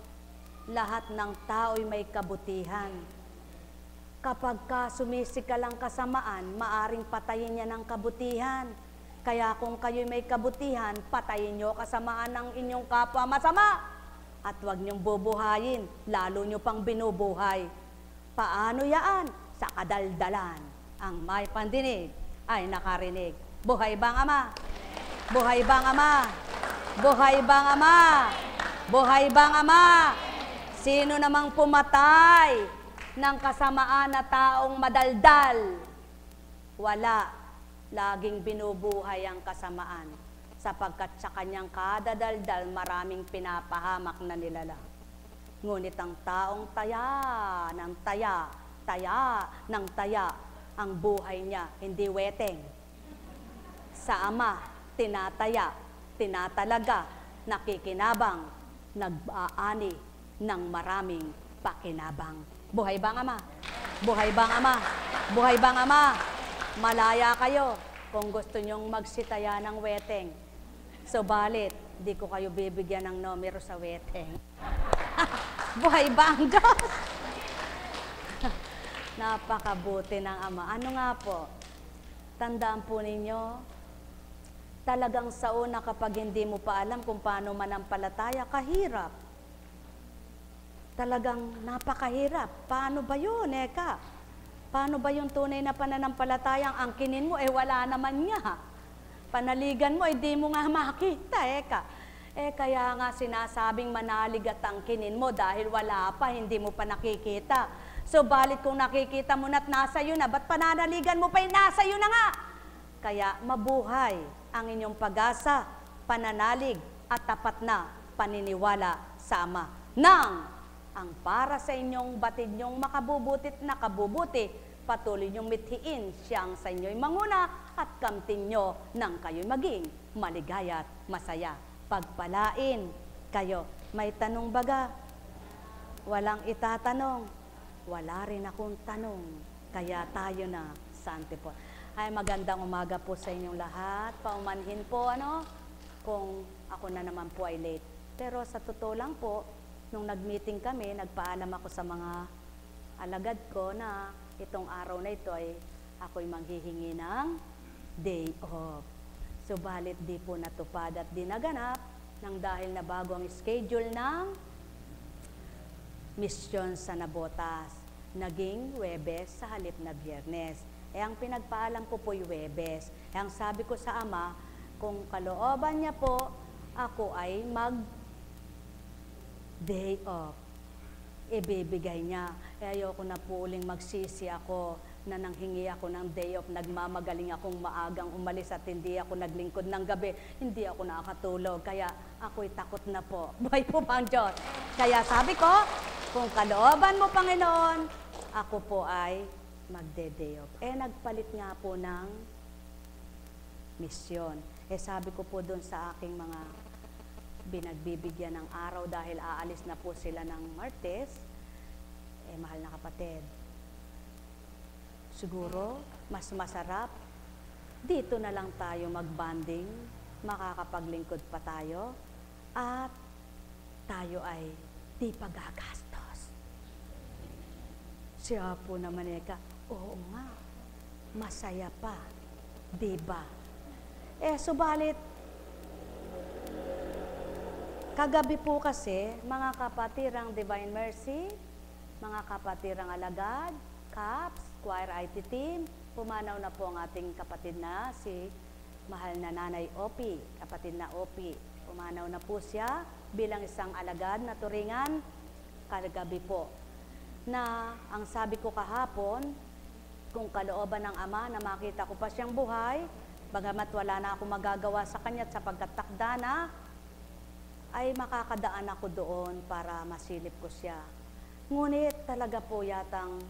Lahat ng tao'y may kabutihan. Kapag ka sumisikal ang kasamaan, maaring patayin niya ng kabutihan. Kaya kung kayo'y may kabutihan, patayin niyo kasamaan ng inyong kapwa masama. At huwag niyong bubuhayin, lalo niyo pang binubuhay. Paano yaan? Sa kadaldalan. Ang may pandinig ay nakarinig. Buhay bang Ama? Buhay bang Ama? Buhay bang Ama? Buhay bang Ama? Sino namang pumatay ng kasamaan na taong madaldal? Wala. Laging binubuhay ang kasamaan sapagkat sa kanyang kadadaldal maraming pinapahamak na nilala. Ngunit ang taong taya ng taya, taya ng taya, ang buhay niya hindi weteng. Sa Ama, tinataya, tinatalaga, nakikinabang, nag-aani ng maraming pakinabang. Buhay bang Ama? Buhay bang Ama? Buhay bang Ama? Malaya kayo kung gusto nyong magsitaya ng weteng. Subalit, di ko kayo bibigyan ng numero sa weteng. Buhay ba ang Diyos? Napakabuti ng Ama. Ano nga po? Tandaan po ninyo, talagang sa una kapag hindi mo pa alam kung paano manampalataya, kahirap. Talagang napakahirap. Paano ba yun, Eka? Paano ba yung tunay na pananampalatayang angkinin mo, wala naman nga. Panaligan mo, di mo nga makita, Eka. Kaya nga sinasabing manalig at angkinin mo dahil wala pa, hindi mo pa nakikita. So, balit kung nakikita mo na't nasa iyo na, ba't pananaligan mo pa nasa iyo na nga? Kaya mabuhay ang inyong pag-asa, pananalig at tapat na paniniwala sa Ama. Nang ang para sa inyong batid nyong makabubutit na kabubuti, patuloy nyong mithiin siyang sa inyo'y manguna at kamtin nyo nang kayo'y maging maligaya at masaya. Pagpalain kayo. May tanong baga? Walang itatanong. Wala rin akong tanong. Kaya tayo na sa antipon. Ay, magandang umaga po sa inyong lahat. Paumanhin po, kung ako na naman po ay late. Pero sa totoo lang po, nung nag-meeting kami, nagpaalam ako sa mga alagad ko na itong araw na ito ay ako'y manghihingi ng day off. Subalit di po natupad at di naganap nang dahil na bago ang schedule ng misyon sa Nabotas. Naging Huwebes sa halip na Biyernes. Ang pinagpaalam ko po'y Huwebes. Ang sabi ko sa Ama, kung kalooban niya po, ako ay day off. Ibibigay niya. Ayoko na po uling magsisi ako na nanghingi ako ng day off, nagmamagaling akong maagang umalis at hindi ako naglingkod ng gabi, hindi ako nakakatulog, kaya ako'y takot na po. Buhay po ba ang Diyos? Kaya sabi ko, kung kalooban mo, Panginoon, ako po ay magde-day off. Nagpalit nga po ng misyon. Sabi ko po doon sa aking mga binagbibigyan ng araw dahil aalis na po sila ng Martes, mahal na kapatid, siguro mas masarap dito na lang tayo mag-bonding, makakapaglingkod pa tayo, at tayo ay di pagagastos. Siya po naman, Eka, oo nga, masaya pa, di ba? Subalit, kagabi po kasi, mga kapatirang Divine Mercy, mga kapatirang alagad, CAPS, Choir IT Team, pumanaw na po ang ating kapatid na si mahal na Nanay Opi, kapatid na Opi. Pumanaw na po siya bilang isang alagad na turingan kagabi po. Na ang sabi ko kahapon, kung kalooban ng Ama na makita ko pa siyang buhay, bagamat wala na ako magagawa sa kanya at sapagkat takda na, ay makakadaan ako doon para masilip ko siya. Ngunit talaga po yatang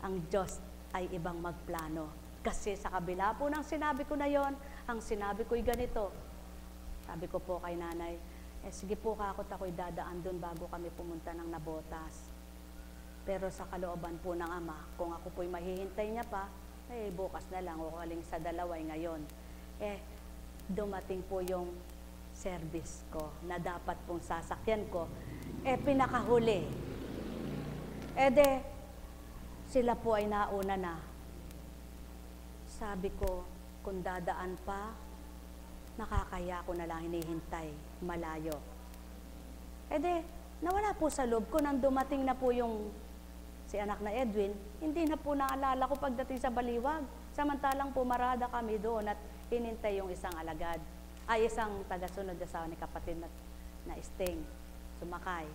ang Diyos ay ibang magplano. Kasi sa kabila po ng sinabi ko na yon, ang sinabi ko'y ganito. Sabi ko po kay Nanay, sige po kakot ako'y dadaan doon bago kami pumunta ng Nabotas. Pero sa kalooban po ng Ama, kung ako po'y mahihintay niya pa, bukas na lang o aling sa dalaway ngayon. Dumating po yung service ko na dapat pong sasakyan ko, pinakahuli. Sila po ay nauna na. Sabi ko, kung dadaan pa, nakakaya ko na lang hinihintay, malayo. Nawala po sa loob ko nang dumating na po yung si anak na Edwin, hindi na po naalala ko pagdating sa Baliwag. Samantalang pumarada kami doon at hinintay yung isang alagad. Isang taga-sunod sa ni kapatid na Sting, sumakay.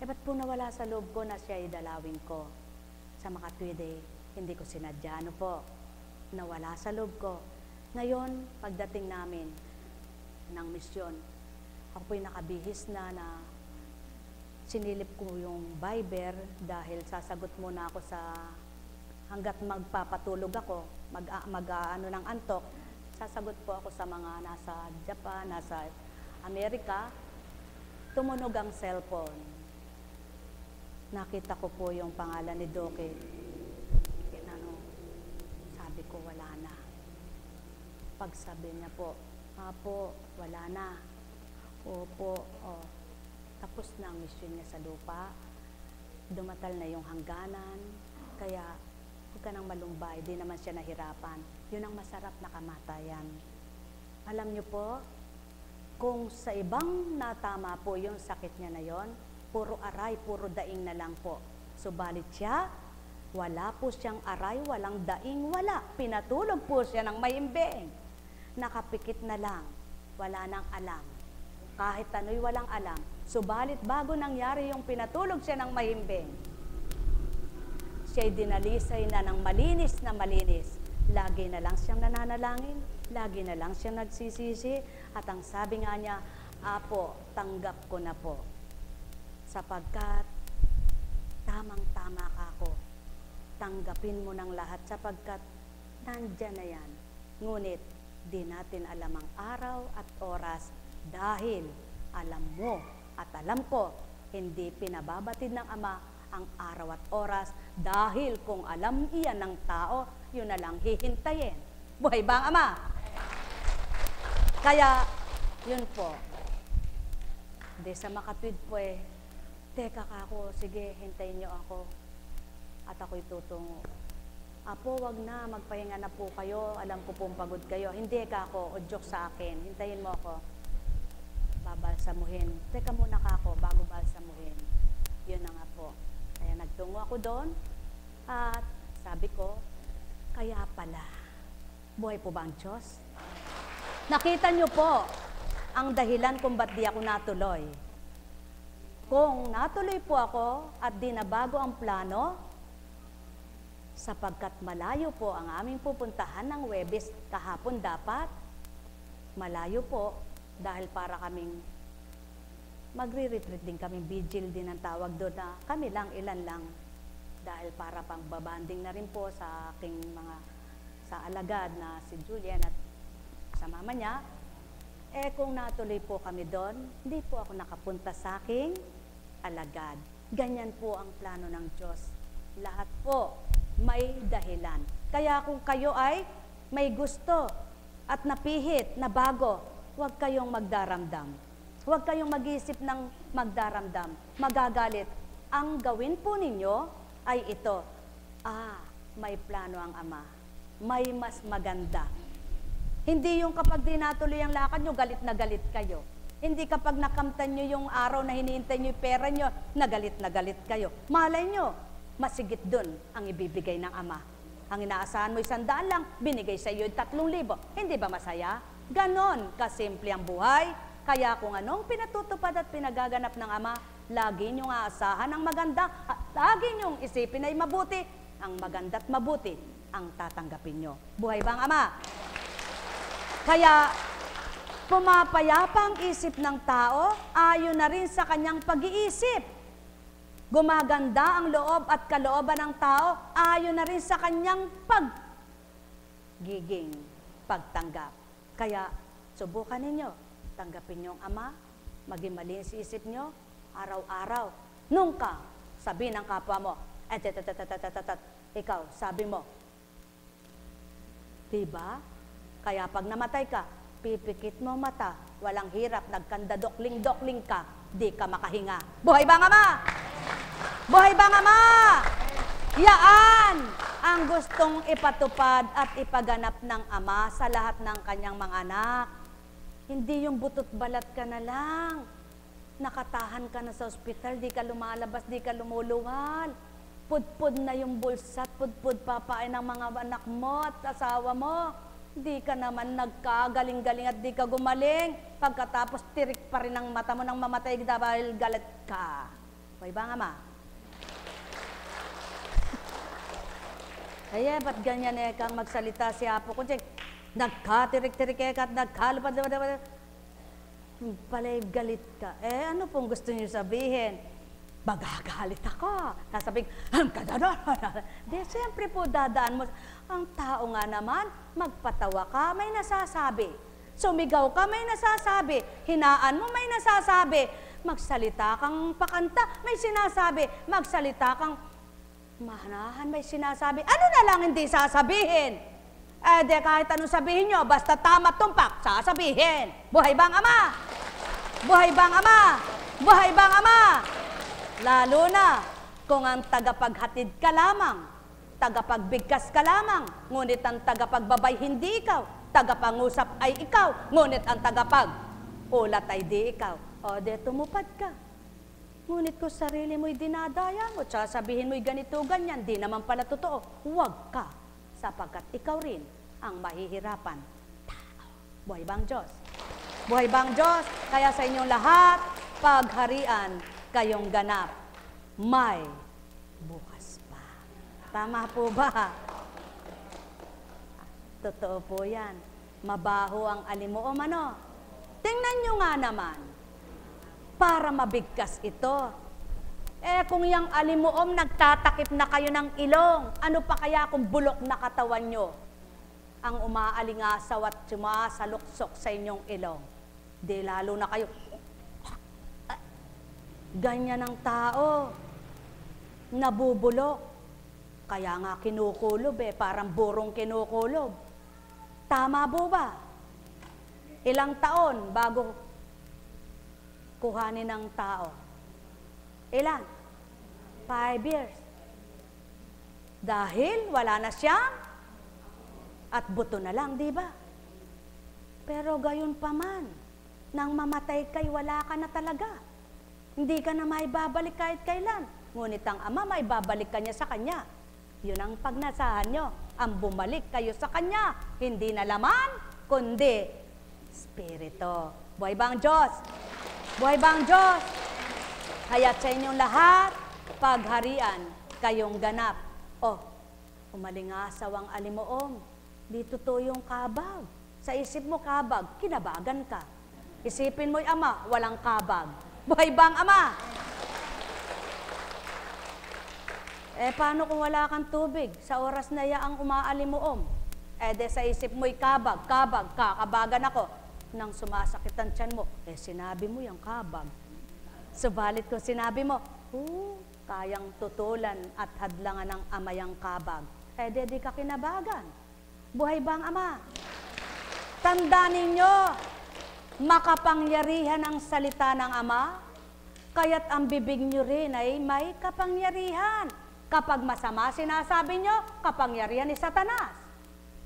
ba't po nawala sa loob ko na siya idalawin ko? Sa makatwid hindi ko sinadya. Ano po? Nawala sa loob ko. Ngayon, pagdating namin ng misyon, ako po'y nakabihis na sinilip ko yung Viber dahil sasagot muna ako hanggat magpapatulog ako, ano ng antok, sasagot po ako sa mga nasa Japan, nasa Amerika. Tumunog ang cellphone. Nakita ko po yung pangalan ni Doke. Sabi ko, wala na. Pagsabi niya po, Apo, wala na. Opo, tapos na ang misyon niya sa lupa. Dumatal na yung hangganan. Kaya, huwag ka nang malumbay. Di naman siya nahirapan. Yun ang masarap na kamatayan. Alam niyo po, kung sa ibang natama po yung sakit niya na yon, puro aray, puro daing na lang po. Subalit siya, wala po siyang aray, walang daing, wala. Pinatulog po siya ng mahimbing. Nakapikit na lang, wala nang alam. Kahit ano'y walang alam. Subalit bago nangyari yung pinatulog siya ng mahimbing, siya'y dinalisay na ng malinis na malinis. Lagi na lang siyang nananalangin, lagi na lang siyang nagsisisi, at ang sabi nga niya, Apo, tanggap ko na po. Sapagkat tamang-tama ka ako. Tanggapin mo ng lahat sapagkat nandyan na yan. Ngunit di natin alam ang araw at oras dahil alam mo at alam ko, hindi pinababatid ng Ama ang araw at oras dahil kung alam iyan ng tao, yun na lang hihintayin. Buhay ba ang Ama? Kaya, yun po. Hindi sa makatwid po teka ka ako, sige, hintayin niyo ako. At ako'y tutungo. Apo, wag na, magpahinga na po kayo. Alam ko pong pagod kayo. Hindi ka ako, udyok sa akin. Hintayin mo ako. Babalsamuhin. Teka muna ka ako, bago balsamuhin. Yun na nga po. Kaya nagtungo ako doon. At sabi ko, kaya pala, buhay po ba ang Diyos? Nakita niyo po ang dahilan kung ba't di ako natuloy. Kung natuloy po ako at di nabago ang plano, sapagkat malayo po ang aming pupuntahan ng Huwebes kahapon dapat, malayo po dahil para kaming magre-retreat din kami, vigil din ang tawag doon na kami lang, ilan lang, dahil para pang babanding na rin po sa aking sa alagad na si Julian at sa mama niya. Kung natuloy po kami doon, hindi po ako nakapunta sa aking alagad. Ganyan po ang plano ng Diyos. Lahat po may dahilan. Kaya kung kayo ay may gusto at napihit na bago, huwag kayong magdaramdam. Huwag kayong mag-isip ng magdaramdam. Magagalit. Ang gawin po ninyo ay ito. May plano ang Ama. May mas maganda. Hindi yung kapag di natuloy ang lakad nyo, galit na galit kayo. Hindi kapag nakamtan nyo yung araw na hinihintay nyo yung pera nyo, na galit kayo. Malay nyo, masigit dun ang ibibigay ng Ama. Ang inaasahan mo 100 lang, binigay sa iyo 3,000. Hindi ba masaya? Ganon kasimple ang buhay. Kaya kung anong pinatutupad at pinagaganap ng Ama, lagi nyong aasahan ang maganda at lagi nyong isipin ay mabuti. Ang maganda at mabuti ang tatanggapin nyo. Buhay ba ang Ama? Kaya, pumapayapa ang isip ng tao, ayon na rin sa kanyang pag-iisip. Gumaganda ang loob at kalooban ng tao, ayon na rin sa kanyang pagtanggap. Kaya, subukan ninyo, tanggapin niyo ang Ama, maging malinis isip niyo, araw-araw. Nung ka, sabi ng kapwa mo, ikaw, sabi mo, diba? Kaya pag namatay ka, pipikit mo mata, walang hirap, nagkandadokling-dokling ka, di ka makahinga. Buhay ba ang Ama? Buhay ba ang Ama? Yaan ang gustong ipatupad at ipaganap ng Ama sa lahat ng kanyang mga anak. Hindi yung butot balat ka na lang. Nakatahan ka na sa ospital, di ka lumalabas, di ka lumuluwal. Pudpud na yung bulsat, pudpud papain ng mga anak mo at asawa mo. Di ka naman nagkagaling-galing at di ka gumaling. Pagkatapos tirik pa rin ang mata mo nang mamatay dahil galit ka. Buhay bang Ama? Ay, ba't ganyan kang magsalita si Apo ko? Nagkatirik-tirik at nagkalapad. Pala'y galit ka. Ano pong gusto niyo sabihin? Magagalit ako. Sasabihin, di, siyempre po dadaan mo. Ang tao nga naman, magpatawa ka, may nasasabi. Sumigaw ka, may nasasabi. Hinaan mo, may nasasabi. Magsalita kang pakanta, may sinasabi. Magsalita kang mahanahan, may sinasabi. Ano na lang hindi sasabihin? De kahit anong sabihin nyo, basta tama tumpak, sasabihin. Buhay bang Ama? Buhay bang Ama? Buhay bang Ama? Lalo na kung ang tagapaghatid ka lamang, tagapagbigkas ka lamang, ngunit ang tagapagbabay hindi ikaw, tagapangusap ay ikaw, ngunit ang tagapag-ulat ay di ikaw. O de tumupad ka. Ngunit kung sarili mo'y dinadaya mo, tsaka sabihin mo'y ganito, ganyan, di naman pala totoo, huwag ka, sapagkat ikaw rin ang mahihirapan tao. Buhay bang Diyos? Buhay bang Diyos? Kaya sa inyong lahat, pagharian kayong ganap, may bukas pa. Tama po ba? Totoo po yan. Mabaho ang alimuom, ano? Tingnan nyo nga naman, para mabigkas ito. Kung yung alimuom nagtatakip na kayo ng ilong, ano pa kaya kung bulok na katawan nyo ang umaalingasaw at sumasaluksok sa inyong ilong? Di lalo na kayo, ganyan ang tao, nabubulok. Kaya nga kinukulob parang burong kinukulob. Tama po ba? Ilang taon bago kuhanin ng tao? Ilan? 5 years. Dahil wala na siyang at buto na lang, di ba? Pero gayon pa man, nang mamatay kay wala ka na talaga. Hindi ka na maibabalik kahit kailan. Ngunit ang Ama, maibabalik ka niya sa Kanya. Yun ang pagnasahan nyo, ang bumalik kayo sa Kanya. Hindi na laman, kundi Espiritu. Buhay bang Diyos? Buhay bang Diyos? Kaya't sa inyong lahat, pagharian kayong ganap. Umalingasaw ang alimuom. Di totoo yung kabag. Sa isip mo kabag, kinabagan ka. Isipin mo'y Ama, walang kabag. Buhay bang Ama? Paano kung wala kang tubig? Sa oras na yaang umaalimuom. De sa isip mo'y kabag, kakabagan ako. Nang sumasakit ang tiyan mo, sinabi mo yung kabag. Subalit kung sinabi mo, kayang tutulan at hadlangan ng amayang kabag, di ka kinabagan. Buhay bang Ama? Tandaan ninyo, makapangyarihan ang salita ng Ama, kaya't ang bibig nyo rin ay may kapangyarihan. Kapag masama sinasabi nyo, kapangyarihan ni Satanas.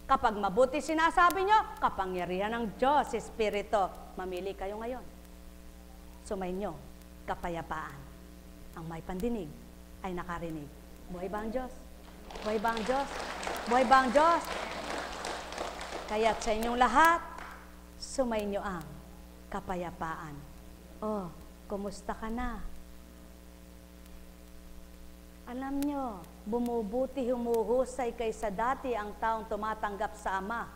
Kapag mabuti sinasabi nyo, kapangyarihan ng Diyos, Espiritu. Mamili kayo ngayon. Sumainyo, kapayapaan. Ang may pandinig ay nakarinig. Buhay bang Diyos? Buhay bang Diyos? Buhay bang Diyos? Kaya't sa inyong lahat, sumainyo ang kapayapaan. Kumusta ka na? Alam nyo, bumubuti, humuhusay kaysa dati ang taong tumatanggap sa Ama.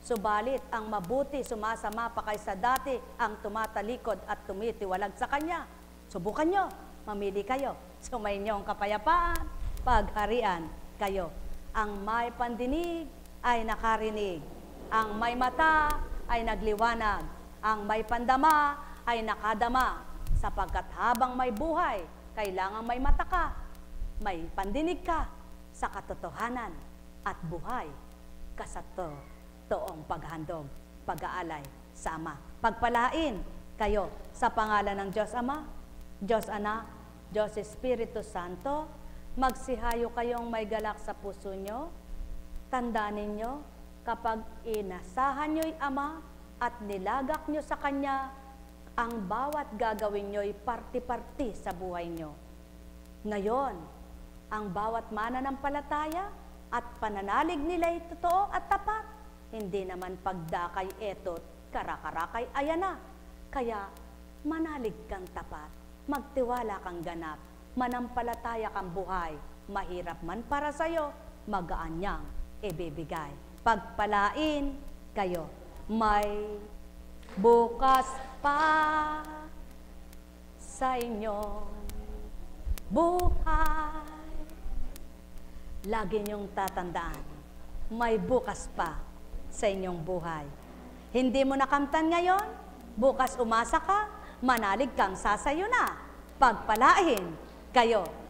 Subalit, ang mabuti, sumasama pa kaysa dati ang tumatalikod at tumitiwalag sa Kanya. Subukan nyo, mamili kayo. Sumainyo ang kapayapaan, pagharian kayo. Ang may pandinig ay nakarinig. Ang may mata ay nagliwanag. Ang may pandama ay nakadama. Sapagkat habang may buhay, kailangan may mata ka, may pandinig ka sa katotohanan at buhay ka sa toong paghandog, pag-aalay sa Ama. Pagpalain kayo sa pangalan ng Diyos Ama, Diyos Anak, Diyos Espiritu Santo. Magsihayo kayong may galak sa puso nyo. Tandaan ninyo, kapag inasahan nyo'y Ama at nilagak nyo sa Kanya, ang bawat gagawin nyo'y parti-parti sa buhay nyo. Ngayon, ang bawat mananampalataya at pananalig nila'y totoo at tapat. Hindi naman pagdakay etot, karakarakay ayan na. Kaya manalig kang tapat, magtiwala kang ganap, manampalataya kang buhay. Mahirap man para sa'yo, magaan niyang ibibigay. Pagpalain kayo, may bukas pa sa inyong buhay. Lagi niyong tatandaan, may bukas pa sa inyong buhay. Hindi mo nakamtan ngayon, bukas umasa ka, manalig kang sasayo na. Pagpalain kayo